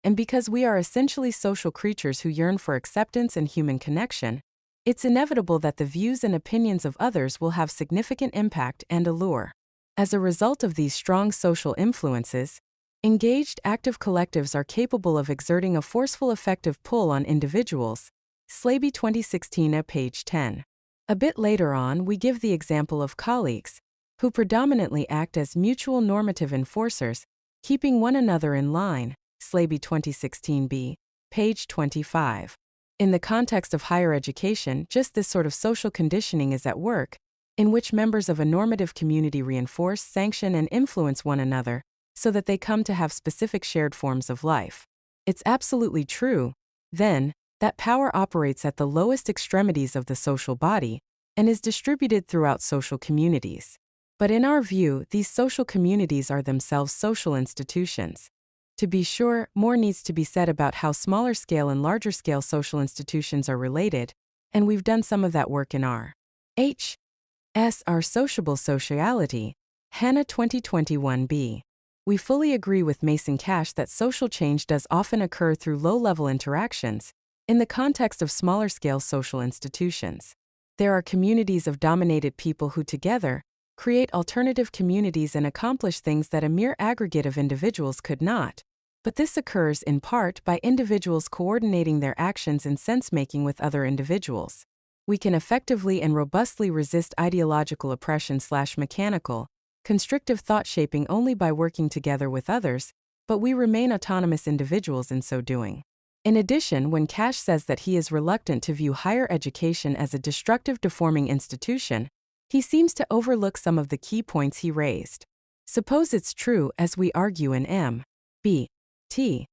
And because we are essentially social creatures who yearn for acceptance and human connection, it's inevitable that the views and opinions of others will have significant impact and allure. As a result of these strong social influences, engaged, active collectives are capable of exerting a forceful, effective pull on individuals. Slaby 2016, page 10. A bit later on, we give the example of colleagues, who predominantly act as mutual normative enforcers, keeping one another in line. Slaby 2016 b. page 25. In the context of higher education, just this sort of social conditioning is at work, in which members of a normative community reinforce, sanction, and influence one another, so that they come to have specific shared forms of life. It's absolutely true, then, that power operates at the lowest extremities of the social body and is distributed throughout social communities. But in our view, these social communities are themselves social institutions. To be sure, more needs to be said about how smaller-scale and larger-scale social institutions are related, and we've done some of that work in R.H.S. Our Sociable Sociality, Hanna 2021 b. We fully agree with Mason Cash that social change does often occur through low-level interactions, In the context of smaller-scale social institutions, there are communities of dominated people who together create alternative communities and accomplish things that a mere aggregate of individuals could not. But this occurs in part by individuals coordinating their actions and sense-making with other individuals. We can effectively and robustly resist ideological oppression/mechanical, constrictive thought shaping only by working together with others, but we remain autonomous individuals in so doing. In addition, when Cash says that he is reluctant to view higher education as a destructive, deforming institution, he seems to overlook some of the key points he raised. Suppose it's true, as we argue in M.B.T.,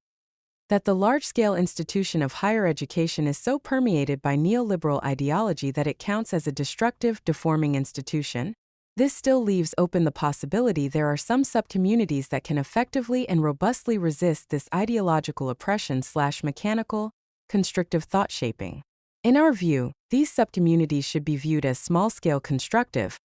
that the large-scale institution of higher education is so permeated by neoliberal ideology that it counts as a destructive, deforming institution. This still leaves open the possibility there are some subcommunities that can effectively and robustly resist this ideological oppression/mechanical, constrictive thought shaping. In our view, these subcommunities should be viewed as small-scale constructive,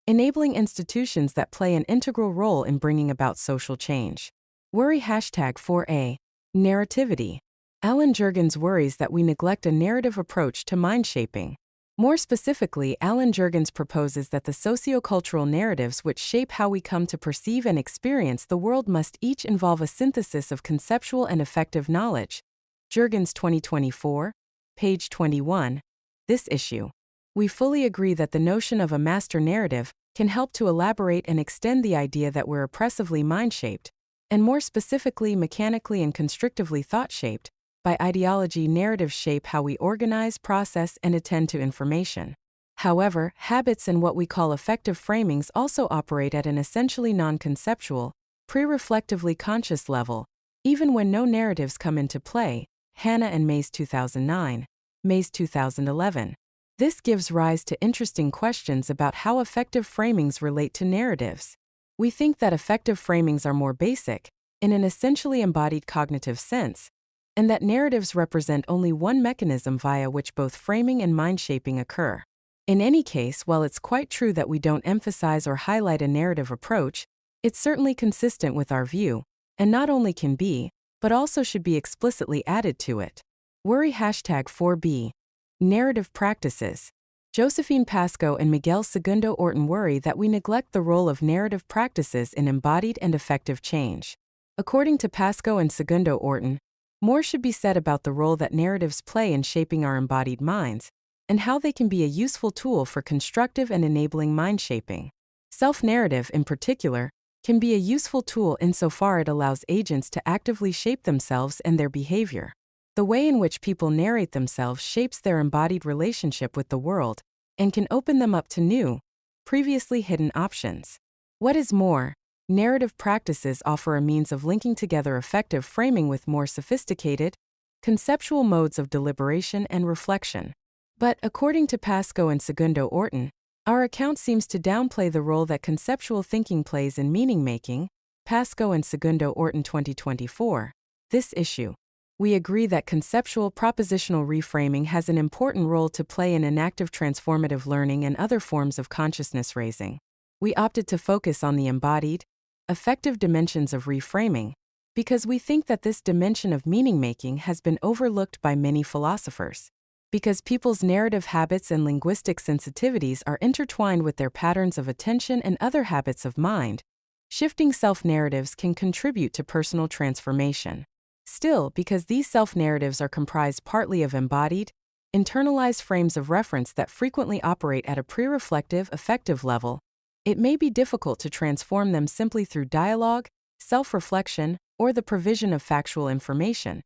enabling institutions that play an integral role in bringing about social change. Worry #4A. Narrativity. Alan Jurgens worries that we neglect a narrative approach to mind-shaping. More specifically, Alan Jurgens proposes that the sociocultural narratives which shape how we come to perceive and experience the world must each involve a synthesis of conceptual and affective knowledge. Jurgens 2024, page 21. This issue. We fully agree that the notion of a master narrative can help to elaborate and extend the idea that we're oppressively mind-shaped, and more specifically mechanically and constrictively thought-shaped, by ideology. Narratives shape how we organize, process, and attend to information. However, habits and what we call affective framings also operate at an essentially non-conceptual, pre-reflectively conscious level, even when no narratives come into play. Hanna and Maiese 2009, Maiese 2011. This gives rise to interesting questions about how affective framings relate to narratives. We think that affective framings are more basic, in an essentially embodied cognitive sense, and that narratives represent only one mechanism via which both framing and mind-shaping occur. In any case, while it's quite true that we don't emphasize or highlight a narrative approach, it's certainly consistent with our view, and not only can be, but also should be explicitly added to it. Worry #4B. Narrative practices. Josephine Pascoe and Miguel Segundo Orton worry that we neglect the role of narrative practices in embodied and effective change. According to Pascoe and Segundo Orton, more should be said about the role that narratives play in shaping our embodied minds, and how they can be a useful tool for constructive and enabling mind-shaping. Self-narrative, in particular, can be a useful tool insofar it allows agents to actively shape themselves and their behavior. The way in which people narrate themselves shapes their embodied relationship with the world, and can open them up to new, previously hidden options. What is more, narrative practices offer a means of linking together effective framing with more sophisticated, conceptual modes of deliberation and reflection. But, according to Pascoe and Segundo Orton, our account seems to downplay the role that conceptual thinking plays in meaning-making. Pascoe and Segundo Orton 2024. This issue. We agree that conceptual propositional reframing has an important role to play in enactive transformative learning and other forms of consciousness raising. We opted to focus on the embodied, effective dimensions of reframing, because we think that this dimension of meaning-making has been overlooked by many philosophers. Because people's narrative habits and linguistic sensitivities are intertwined with their patterns of attention and other habits of mind, shifting self-narratives can contribute to personal transformation. Still, because these self-narratives are comprised partly of embodied, internalized frames of reference that frequently operate at a pre-reflective, affective level, it may be difficult to transform them simply through dialogue, self-reflection, or the provision of factual information.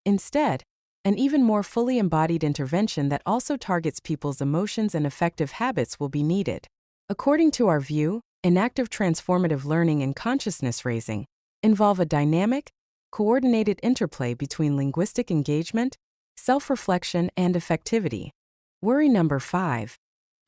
Instead, an even more fully embodied intervention that also targets people's emotions and affective habits will be needed. According to our view, enactive transformative learning and consciousness raising involve a dynamic, coordinated interplay between linguistic engagement, self-reflection, and effectivity. Worry number 5.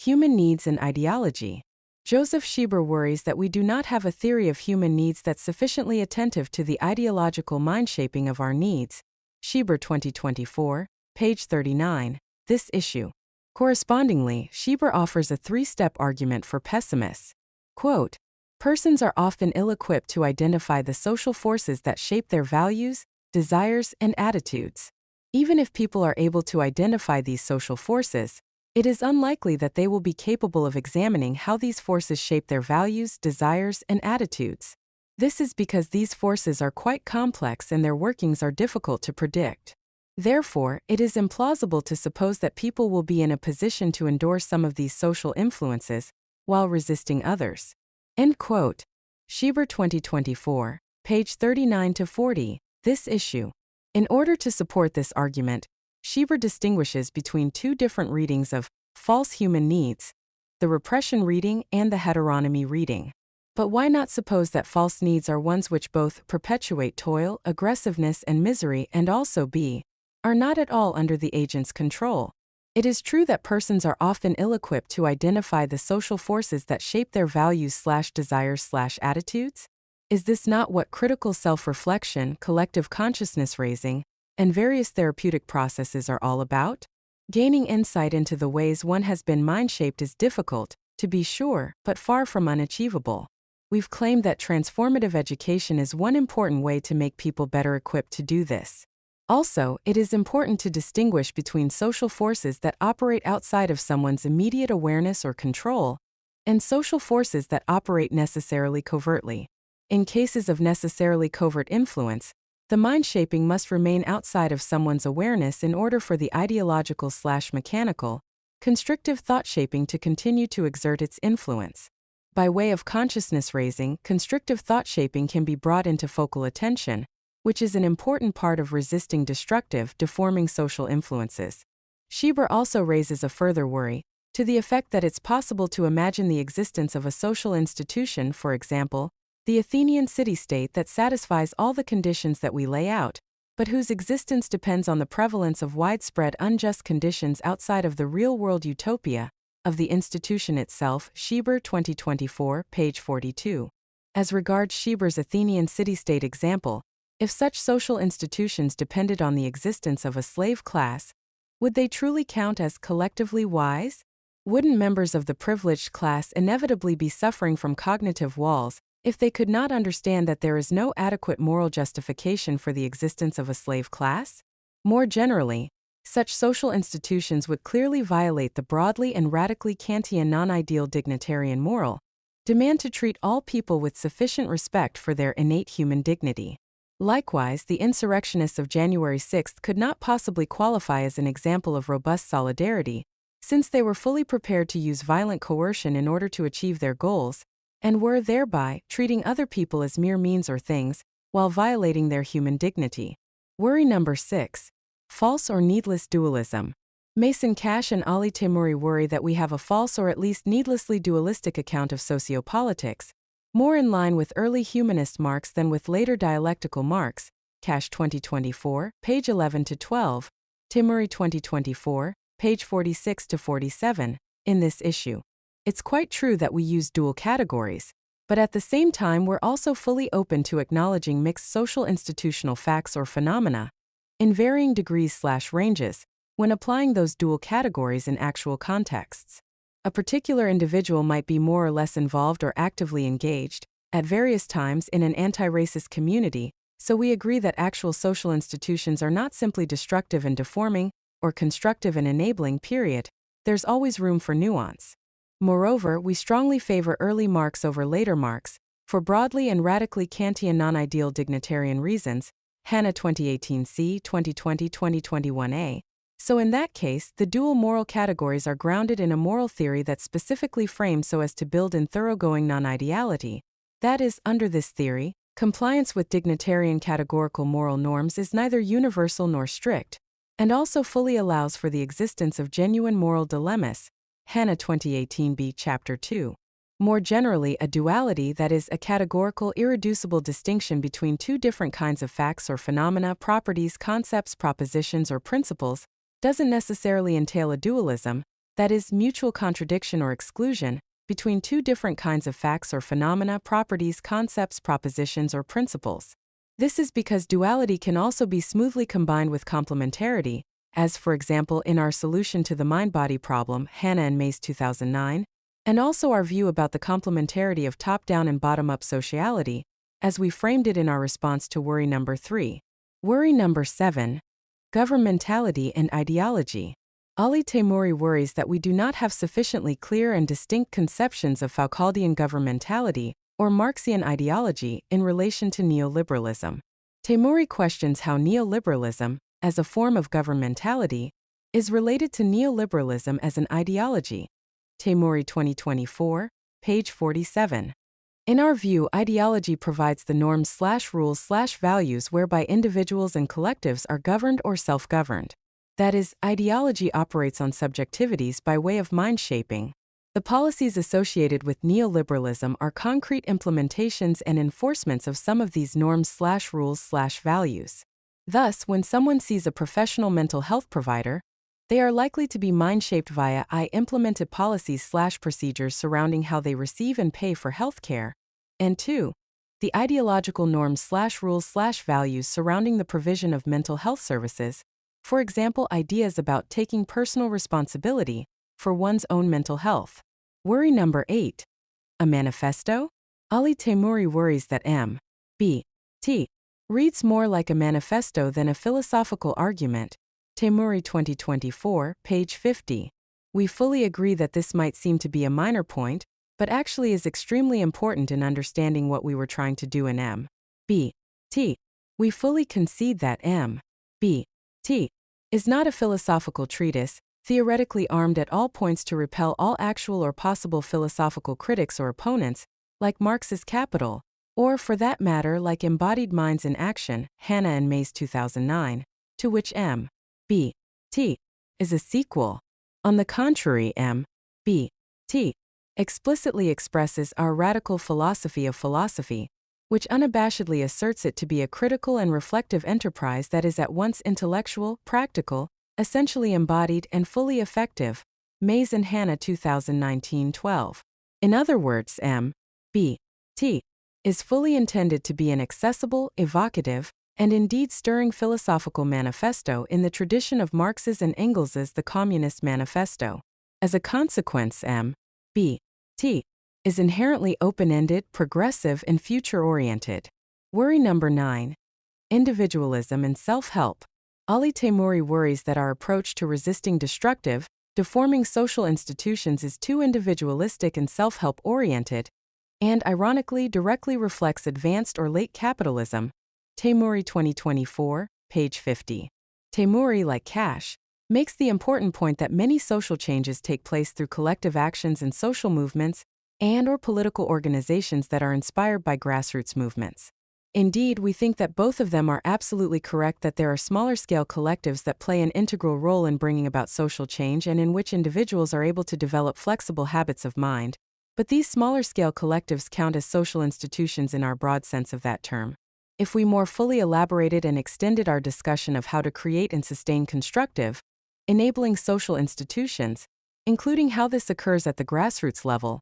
Human needs and ideology. Joseph Shieber worries that we do not have a theory of human needs that's sufficiently attentive to the ideological mind-shaping of our needs. Shieber 2024, page 39. This issue. Correspondingly, Shieber offers a three-step argument for pessimists. Quote, persons are often ill-equipped to identify the social forces that shape their values, desires, and attitudes. Even if people are able to identify these social forces, it is unlikely that they will be capable of examining how these forces shape their values, desires, and attitudes. This is because these forces are quite complex and their workings are difficult to predict. Therefore, it is implausible to suppose that people will be in a position to endorse some of these social influences, while resisting others. End quote. Shieber 2024, page 39-40, this issue. In order to support this argument, Shieber distinguishes between two different readings of false human needs, the repression reading and the heteronomy reading. But why not suppose that false needs are ones which both perpetuate toil, aggressiveness, and misery and also are not at all under the agent's control? It is true that persons are often ill-equipped to identify the social forces that shape their values/desires/attitudes. Is this not what critical self-reflection, collective consciousness raising, and various therapeutic processes are all about? Gaining insight into the ways one has been mind-shaped is difficult, to be sure, but far from unachievable. We've claimed that transformative education is one important way to make people better equipped to do this. Also, it is important to distinguish between social forces that operate outside of someone's immediate awareness or control, and social forces that operate necessarily covertly. In cases of necessarily covert influence, the mind-shaping must remain outside of someone's awareness in order for the ideological/mechanical, constrictive thought-shaping to continue to exert its influence. By way of consciousness raising, constrictive thought-shaping can be brought into focal attention, which is an important part of resisting destructive, deforming social influences. Shieber also raises a further worry, to the effect that it's possible to imagine the existence of a social institution, for example, the Athenian city-state that satisfies all the conditions that we lay out, but whose existence depends on the prevalence of widespread unjust conditions outside of the real-world utopia of the institution itself. Shieber 2024, page 42. As regards Shieber's Athenian city-state example, if such social institutions depended on the existence of a slave class, would they truly count as collectively wise? Wouldn't members of the privileged class inevitably be suffering from cognitive walls if they could not understand that there is no adequate moral justification for the existence of a slave class? More generally, such social institutions would clearly violate the broadly and radically Kantian non-ideal dignitarian moral demand to treat all people with sufficient respect for their innate human dignity. Likewise, the insurrectionists of January 6 could not possibly qualify as an example of robust solidarity, since they were fully prepared to use violent coercion in order to achieve their goals, and were thereby treating other people as mere means or things, while violating their human dignity. Worry number 6. False or needless dualism. Mason Cash and Ali Temuri worry that we have a false or at least needlessly dualistic account of sociopolitics, more in line with early humanist Marx than with later dialectical Marx. Cash 2024, page 11-12, Temuri 2024, page 46-47, in this issue. It's quite true that we use dual categories, but at the same time we're also fully open to acknowledging mixed social institutional facts or phenomena, in varying degrees/ranges, when applying those dual categories in actual contexts. A particular individual might be more or less involved or actively engaged, at various times in an anti-racist community, so we agree that actual social institutions are not simply destructive and deforming, or constructive and enabling, period. There's always room for nuance. Moreover, we strongly favor early Marx over later Marx, for broadly and radically Kantian non-ideal dignitarian reasons, Hanna 2018c, 2020-2021a. So in that case, the dual moral categories are grounded in a moral theory that's specifically framed so as to build in thoroughgoing non-ideality. That is, under this theory, compliance with dignitarian categorical moral norms is neither universal nor strict, and also fully allows for the existence of genuine moral dilemmas. Hanna 2018b, Chapter 2. More generally, a duality, that is, a categorical, irreducible distinction between two different kinds of facts or phenomena, properties, concepts, propositions, or principles, doesn't necessarily entail a dualism, that is, mutual contradiction or exclusion, between two different kinds of facts or phenomena, properties, concepts, propositions, or principles. This is because duality can also be smoothly combined with complementarity, as for example in our solution to the mind-body problem, Hanna and Maiese 2009, and also our view about the complementarity of top-down and bottom-up sociality, as we framed it in our response to worry number 3. Worry number 7. Governmentality and ideology. Ali Teimouri worries that we do not have sufficiently clear and distinct conceptions of Foucauldian governmentality or Marxian ideology in relation to neoliberalism. Teimouri questions how neoliberalism, as a form of governmentality, is related to neoliberalism as an ideology. Teimouri 2024, page 47. In our view, ideology provides the norms/rules/values whereby individuals and collectives are governed or self-governed. That is, ideology operates on subjectivities by way of mind shaping. The policies associated with neoliberalism are concrete implementations and enforcements of some of these norms/rules/values. Thus, when someone sees a professional mental health provider, they are likely to be mind-shaped via implemented policies/procedures surrounding how they receive and pay for healthcare, and 2. The ideological norms/rules/values surrounding the provision of mental health services, for example, ideas about taking personal responsibility for one's own mental health. Worry number 8. A manifesto? Ali Teimouri worries that M.B.T. reads more like a manifesto than a philosophical argument. Teimouri 2024, page 50. We fully agree that this might seem to be a minor point, but actually is extremely important in understanding what we were trying to do in M.B.T. We fully concede that M.B.T. is not a philosophical treatise, theoretically armed at all points to repel all actual or possible philosophical critics or opponents, like Marx's Capital, or for that matter like Embodied Minds in Action, Hanna and Maiese 2009, to which M.B.T. is a sequel. On the contrary, M.B.T. explicitly expresses our radical philosophy of philosophy, which unabashedly asserts it to be a critical and reflective enterprise that is at once intellectual, practical, essentially embodied, and fully effective. Maiese and Hanna 2019-12. In other words, M.B.T. is fully intended to be an accessible, evocative, and indeed stirring philosophical manifesto in the tradition of Marx's and Engels's The Communist Manifesto. As a consequence, M.B.T. is inherently open-ended, progressive, and future-oriented. Worry number 9. Individualism and self-help. Ali Teimouri worries that our approach to resisting destructive, deforming social institutions is too individualistic and self-help-oriented, and ironically directly reflects advanced or late capitalism. Teimouri 2024, page 50. Teimouri, like Cash, makes the important point that many social changes take place through collective actions and social movements and/or political organizations that are inspired by grassroots movements. Indeed, we think that both of them are absolutely correct, that there are smaller-scale collectives that play an integral role in bringing about social change and in which individuals are able to develop flexible habits of mind, but these smaller-scale collectives count as social institutions in our broad sense of that term. If we more fully elaborated and extended our discussion of how to create and sustain constructive, enabling social institutions, including how this occurs at the grassroots level,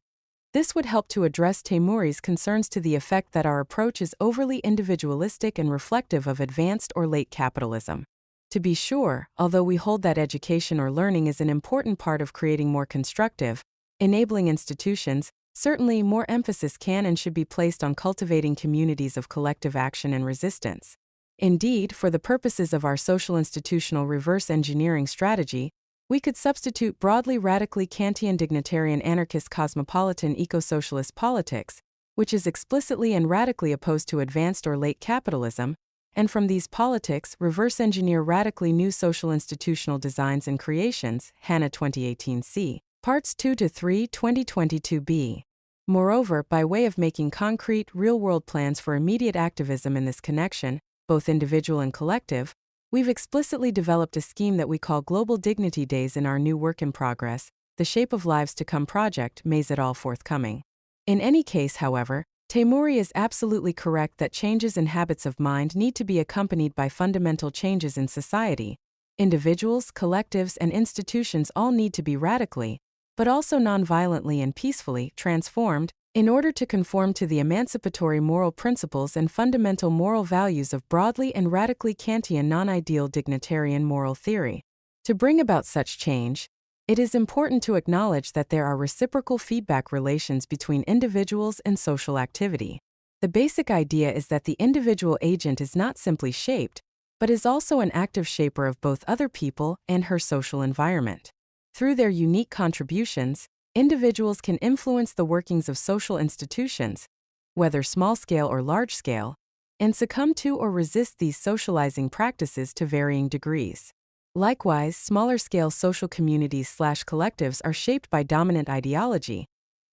this would help to address Teimouri's concerns to the effect that our approach is overly individualistic and reflective of advanced or late capitalism. To be sure, although we hold that education or learning is an important part of creating more constructive, enabling institutions, certainly more emphasis can and should be placed on cultivating communities of collective action and resistance. Indeed, for the purposes of our social institutional reverse engineering strategy, we could substitute broadly radically Kantian dignitarian anarchist cosmopolitan eco-socialist politics, which is explicitly and radically opposed to advanced or late capitalism, and from these politics reverse engineer radically new social institutional designs and creations, Hanna 2018c. Parts 2-3, 2022b. Moreover, by way of making concrete, real-world plans for immediate activism in this connection, both individual and collective, we've explicitly developed a scheme that we call Global Dignity Days in our new work in progress, The Shape of Lives to Come project, Maiese et al. Forthcoming. In any case, however, Teimouri is absolutely correct that changes in habits of mind need to be accompanied by fundamental changes in society. Individuals, collectives, and institutions all need to be radically, but also non-violently and peacefully, transformed, in order to conform to the emancipatory moral principles and fundamental moral values of broadly and radically Kantian non-ideal dignitarian moral theory. To bring about such change, it is important to acknowledge that there are reciprocal feedback relations between individuals and social activity. The basic idea is that the individual agent is not simply shaped, but is also an active shaper of both other people and her social environment. Through their unique contributions, individuals can influence the workings of social institutions, whether small-scale or large-scale, and succumb to or resist these socializing practices to varying degrees. Likewise, smaller-scale social communities/collectives are shaped by dominant ideology,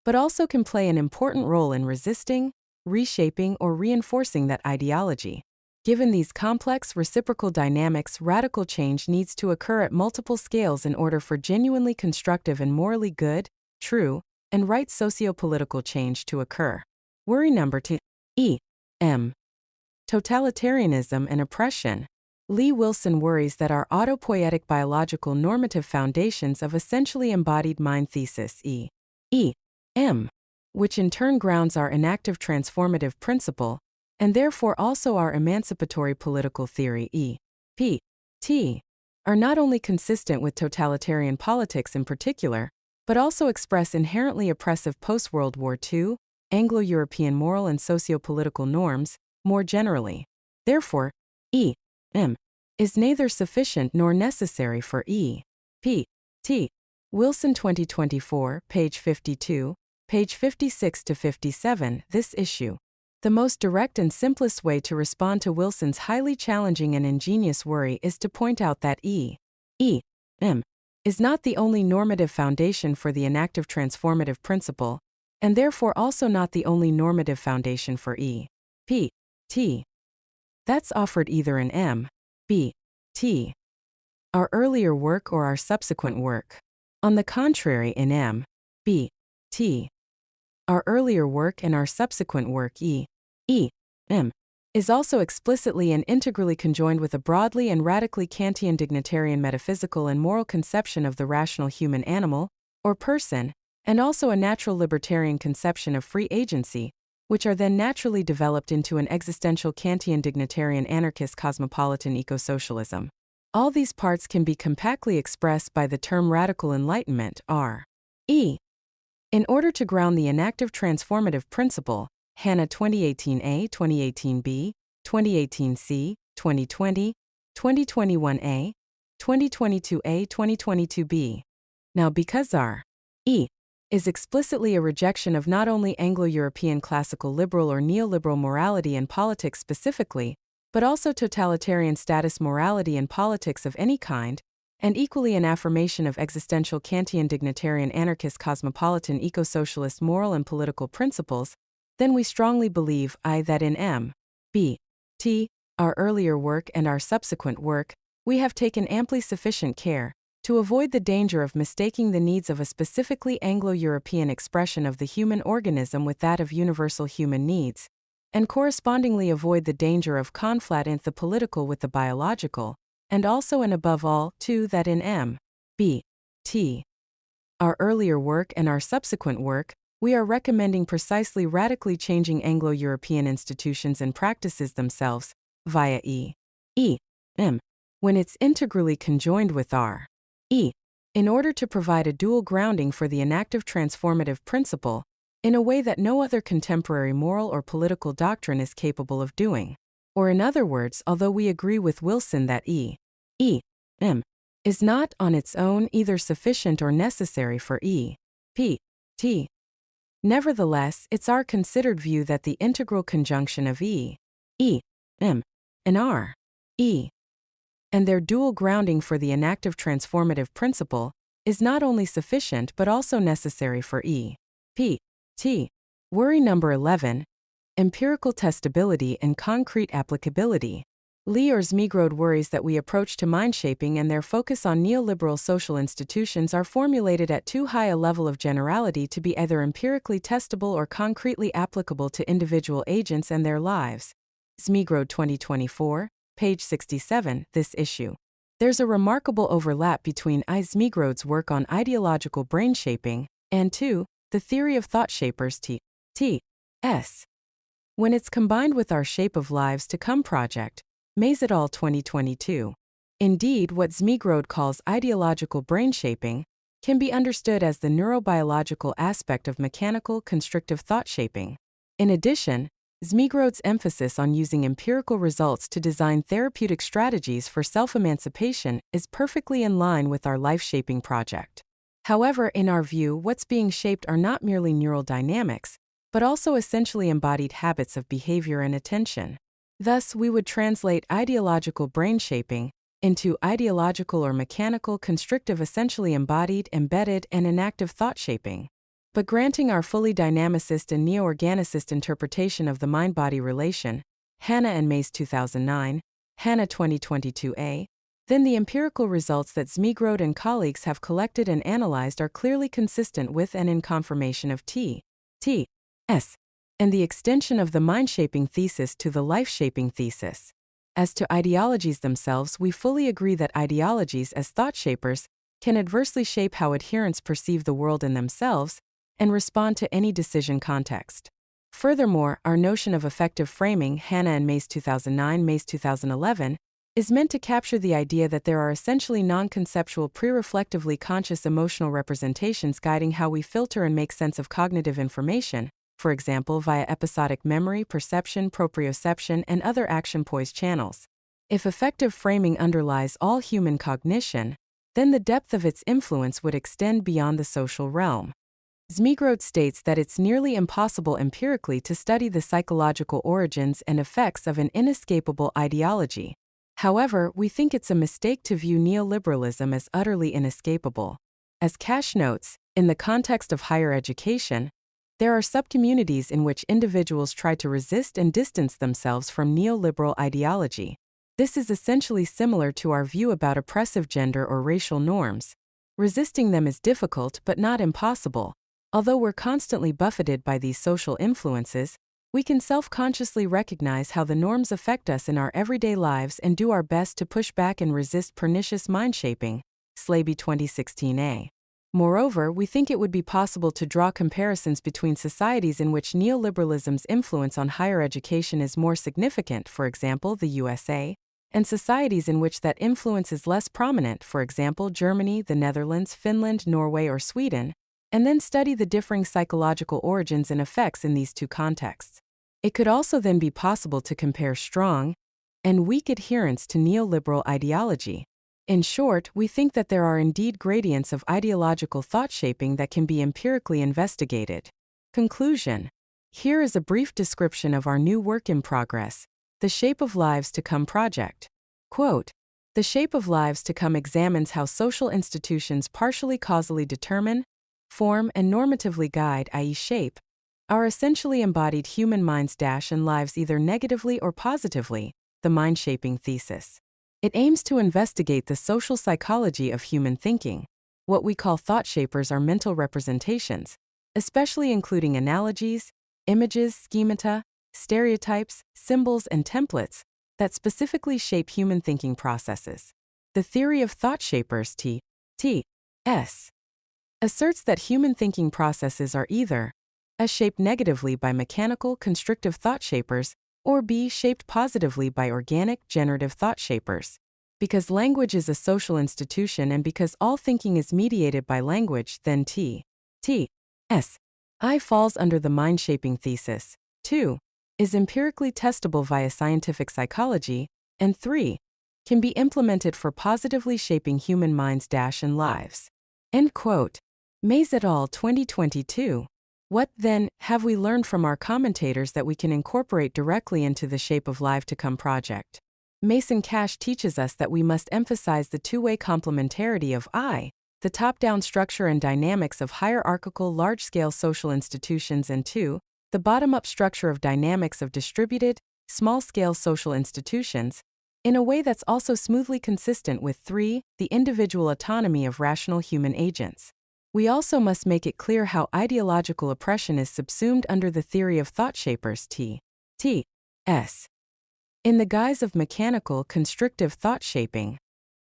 but also can play an important role in resisting, reshaping, or reinforcing that ideology. Given these complex reciprocal dynamics, radical change needs to occur at multiple scales in order for genuinely constructive and morally good, true, and right socio-political change to occur. Worry number 2. E.M. Totalitarianism and oppression. Lee Wilson worries that our autopoietic biological normative foundations of essentially embodied mind thesis E.M., which in turn grounds our inactive transformative principle, and therefore also our emancipatory political theory E.P.T., are not only consistent with totalitarian politics in particular, but also express inherently oppressive post-World War II, Anglo-European moral and socio-political norms, more generally. Therefore, E.M. is neither sufficient nor necessary for E.P.T. Wilson 2024, page 52, page 56 to 57. This issue. The most direct and simplest way to respond to Wilson's highly challenging and ingenious worry is to point out that E.M. is not the only normative foundation for the inactive transformative principle, and therefore also not the only normative foundation for E.P.T. that's offered either in M.B.T. our earlier work or our subsequent work. On the contrary, in M.B.T. our earlier work and our subsequent work E.M. is also explicitly and integrally conjoined with a broadly and radically Kantian dignitarian metaphysical and moral conception of the rational human animal, or person, and also a natural libertarian conception of free agency, which are then naturally developed into an existential Kantian dignitarian anarchist cosmopolitan eco-socialism. All these parts can be compactly expressed by the term radical enlightenment, R.E. In order to ground the inactive transformative principle, Hanna 2018a, 2018b, 2018c, 2020, 2021a, 2022a, 2022b. Now, because R.E. is explicitly a rejection of not only Anglo-European classical liberal or neoliberal morality and politics specifically, but also totalitarian status morality and politics of any kind, and equally an affirmation of existential Kantian dignitarian anarchist cosmopolitan eco-socialist moral and political principles, then we strongly believe that in M.B.T., our earlier work and our subsequent work, we have taken amply sufficient care to avoid the danger of mistaking the needs of a specifically Anglo-European expression of the human organism with that of universal human needs, and correspondingly avoid the danger of conflating the political with the biological, and also and above all, too, that in M.B.T., our earlier work and our subsequent work, we are recommending precisely radically changing Anglo-European institutions and practices themselves, via E.M., when it's integrally conjoined with R.E., in order to provide a dual grounding for the inactive transformative principle, in a way that no other contemporary moral or political doctrine is capable of doing. Or in other words, although we agree with Wilson that E.M. is not on its own either sufficient or necessary for E.P.T., nevertheless, it's our considered view that the integral conjunction of E.M. and R.E. and their dual grounding for the inactive transformative principle is not only sufficient but also necessary for E.P.T. Worry number 11. Empirical testability and concrete applicability. Lee or Zmigrod worries that we approach to mind-shaping and their focus on neoliberal social institutions are formulated at too high a level of generality to be either empirically testable or concretely applicable to individual agents and their lives. Zmigrod 2024, page 67, this issue. There's a remarkable overlap between I. Zmigrod's work on ideological brain shaping and 2. The theory of thought shapers T.S. when it's combined with our Shape of Lives to Come project, Maiese et al. 2022. Indeed, what Zmigrod calls ideological brain shaping can be understood as the neurobiological aspect of mechanical constrictive thought shaping. In addition, Zmigrodz's emphasis on using empirical results to design therapeutic strategies for self-emancipation is perfectly in line with our life-shaping project. However, in our view, what's being shaped are not merely neural dynamics, but also essentially embodied habits of behavior and attention. Thus, we would translate ideological brain shaping into ideological or mechanical constrictive essentially embodied, embedded, and inactive thought shaping. But granting our fully dynamicist and neo-organicist interpretation of the mind-body relation, Hanna and Maiese 2009, Hanna 2022a, then the empirical results that Zmigrodz's and colleagues have collected and analyzed are clearly consistent with and in confirmation of T.S. and the extension of the mind-shaping thesis to the life-shaping thesis. As to ideologies themselves, we fully agree that ideologies as thought shapers can adversely shape how adherents perceive the world and themselves and respond to any decision context. Furthermore, our notion of effective framing, Hanna and Maiese 2009, Maiese 2011, is meant to capture the idea that there are essentially non-conceptual pre-reflectively conscious emotional representations guiding how we filter and make sense of cognitive information, for example via episodic memory, perception, proprioception, and other action-poised channels. If effective framing underlies all human cognition, then the depth of its influence would extend beyond the social realm. Zmigrodz's states that it's nearly impossible empirically to study the psychological origins and effects of an inescapable ideology. However, we think it's a mistake to view neoliberalism as utterly inescapable. As Cash notes, in the context of higher education, there are subcommunities in which individuals try to resist and distance themselves from neoliberal ideology. This is essentially similar to our view about oppressive gender or racial norms. Resisting them is difficult but not impossible. Although we're constantly buffeted by these social influences, we can self-consciously recognize how the norms affect us in our everyday lives and do our best to push back and resist pernicious mind-shaping. Slaby 2016a. Moreover, we think it would be possible to draw comparisons between societies in which neoliberalism's influence on higher education is more significant, for example the USA, and societies in which that influence is less prominent, for example Germany, the Netherlands, Finland, Norway, or Sweden, and then study the differing psychological origins and effects in these two contexts. It could also then be possible to compare strong and weak adherence to neoliberal ideology. In short, we think that there are indeed gradients of ideological thought shaping that can be empirically investigated. Conclusion. Here is a brief description of our new work in progress, The Shape of Lives to Come project. Quote, The Shape of Lives to Come examines how social institutions partially causally determine, form, and normatively guide, i.e. shape, our essentially embodied human minds and lives either negatively or positively, the mind-shaping thesis. It aims to investigate the social psychology of human thinking. What we call thought shapers are mental representations, especially including analogies, images, schemata, stereotypes, symbols, and templates that specifically shape human thinking processes. The theory of thought shapers, T.S. asserts that human thinking processes are either A. shaped negatively by mechanical, constrictive thought shapers, or B. shaped positively by organic, generative thought shapers. Because language is a social institution and because all thinking is mediated by language, then T.S. I falls under the mind-shaping thesis. 2. Is empirically testable via scientific psychology, and 3. Can be implemented for positively shaping human minds and lives. End quote. Maiese et al. 2022. What, then, have we learned from our commentators that we can incorporate directly into the Shape of Life to Come project? Maiese and Cash teaches us that we must emphasize the two-way complementarity of the top-down structure and dynamics of hierarchical large-scale social institutions, and 2, the bottom-up structure of dynamics of distributed, small-scale social institutions, in a way that's also smoothly consistent with 3, the individual autonomy of rational human agents. We also must make it clear how ideological oppression is subsumed under the theory of thought shapers T.S. In the guise of mechanical, constrictive thought shaping,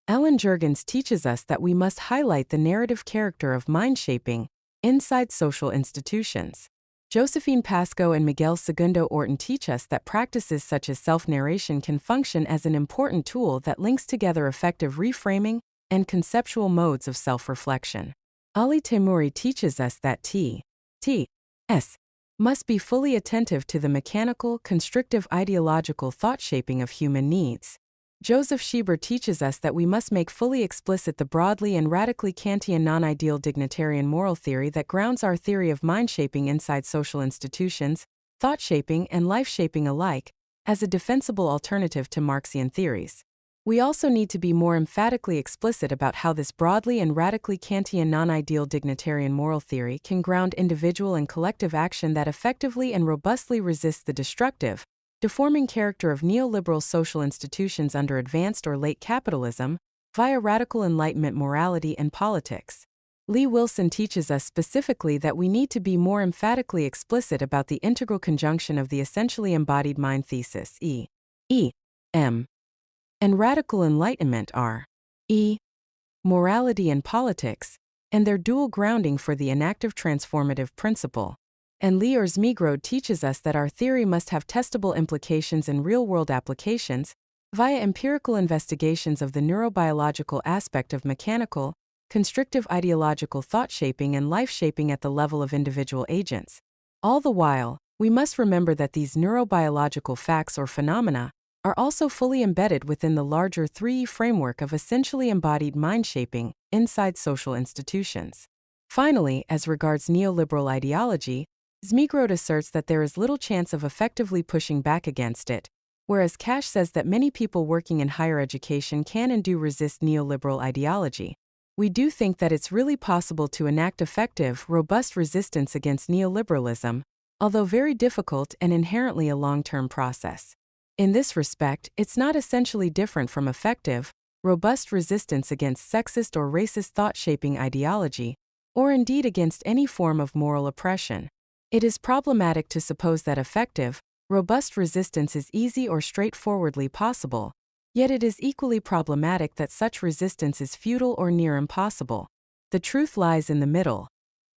Ellen Jurgens teaches us that we must highlight the narrative character of mind shaping inside social institutions. Josephine Pascoe and Miguel Segundo Orton teach us that practices such as self-narration can function as an important tool that links together effective reframing and conceptual modes of self-reflection. Ali Teimouri teaches us that T.S. must be fully attentive to the mechanical, constrictive ideological thought-shaping of human needs. Joseph Shieber teaches us that we must make fully explicit the broadly and radically Kantian non-ideal dignitarian moral theory that grounds our theory of mind-shaping inside social institutions, thought-shaping and life-shaping alike, as a defensible alternative to Marxian theories. We also need to be more emphatically explicit about how this broadly and radically Kantian non-ideal dignitarian moral theory can ground individual and collective action that effectively and robustly resists the destructive, deforming character of neoliberal social institutions under advanced or late capitalism, via radical Enlightenment morality and politics. Lee Wilson teaches us specifically that we need to be more emphatically explicit about the integral conjunction of the essentially embodied mind thesis E.M. and radical enlightenment R.E. morality and politics, and their dual grounding for the inactive transformative principle. And Lenoir-Rhyne teaches us that our theory must have testable implications in real-world applications, via empirical investigations of the neurobiological aspect of mechanical, constrictive ideological thought-shaping and life-shaping at the level of individual agents. All the while, we must remember that these neurobiological facts or phenomena are also fully embedded within the larger 3E framework of essentially embodied mind-shaping inside social institutions. Finally, as regards neoliberal ideology, Zmigrodt asserts that there is little chance of effectively pushing back against it, whereas Cash says that many people working in higher education can and do resist neoliberal ideology. We do think that it's really possible to enact effective, robust resistance against neoliberalism, although very difficult and inherently a long-term process. In this respect, it's not essentially different from effective, robust resistance against sexist or racist thought-shaping ideology, or indeed against any form of moral oppression. It is problematic to suppose that effective, robust resistance is easy or straightforwardly possible, yet it is equally problematic that such resistance is futile or near impossible. The truth lies in the middle.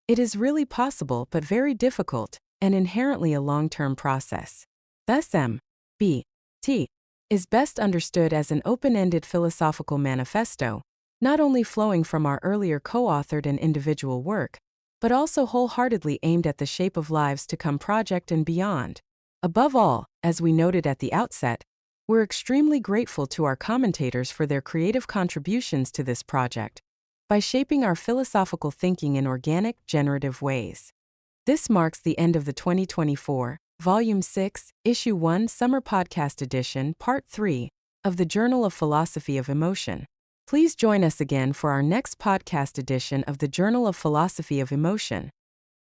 It is really possible but very difficult, and inherently a long-term process. Thus M.B.T. is best understood as an open-ended philosophical manifesto, not only flowing from our earlier co-authored and individual work, but also wholeheartedly aimed at the shape of lives to come project and beyond. Above all, as we noted at the outset, we're extremely grateful to our commentators for their creative contributions to this project, by shaping our philosophical thinking in organic, generative ways. This marks the end of the 2024, Volume 6, Issue 1 Summer Podcast Edition, Part 3, of the Journal of Philosophy of Emotion. Please join us again for our next podcast edition of the Journal of Philosophy of Emotion.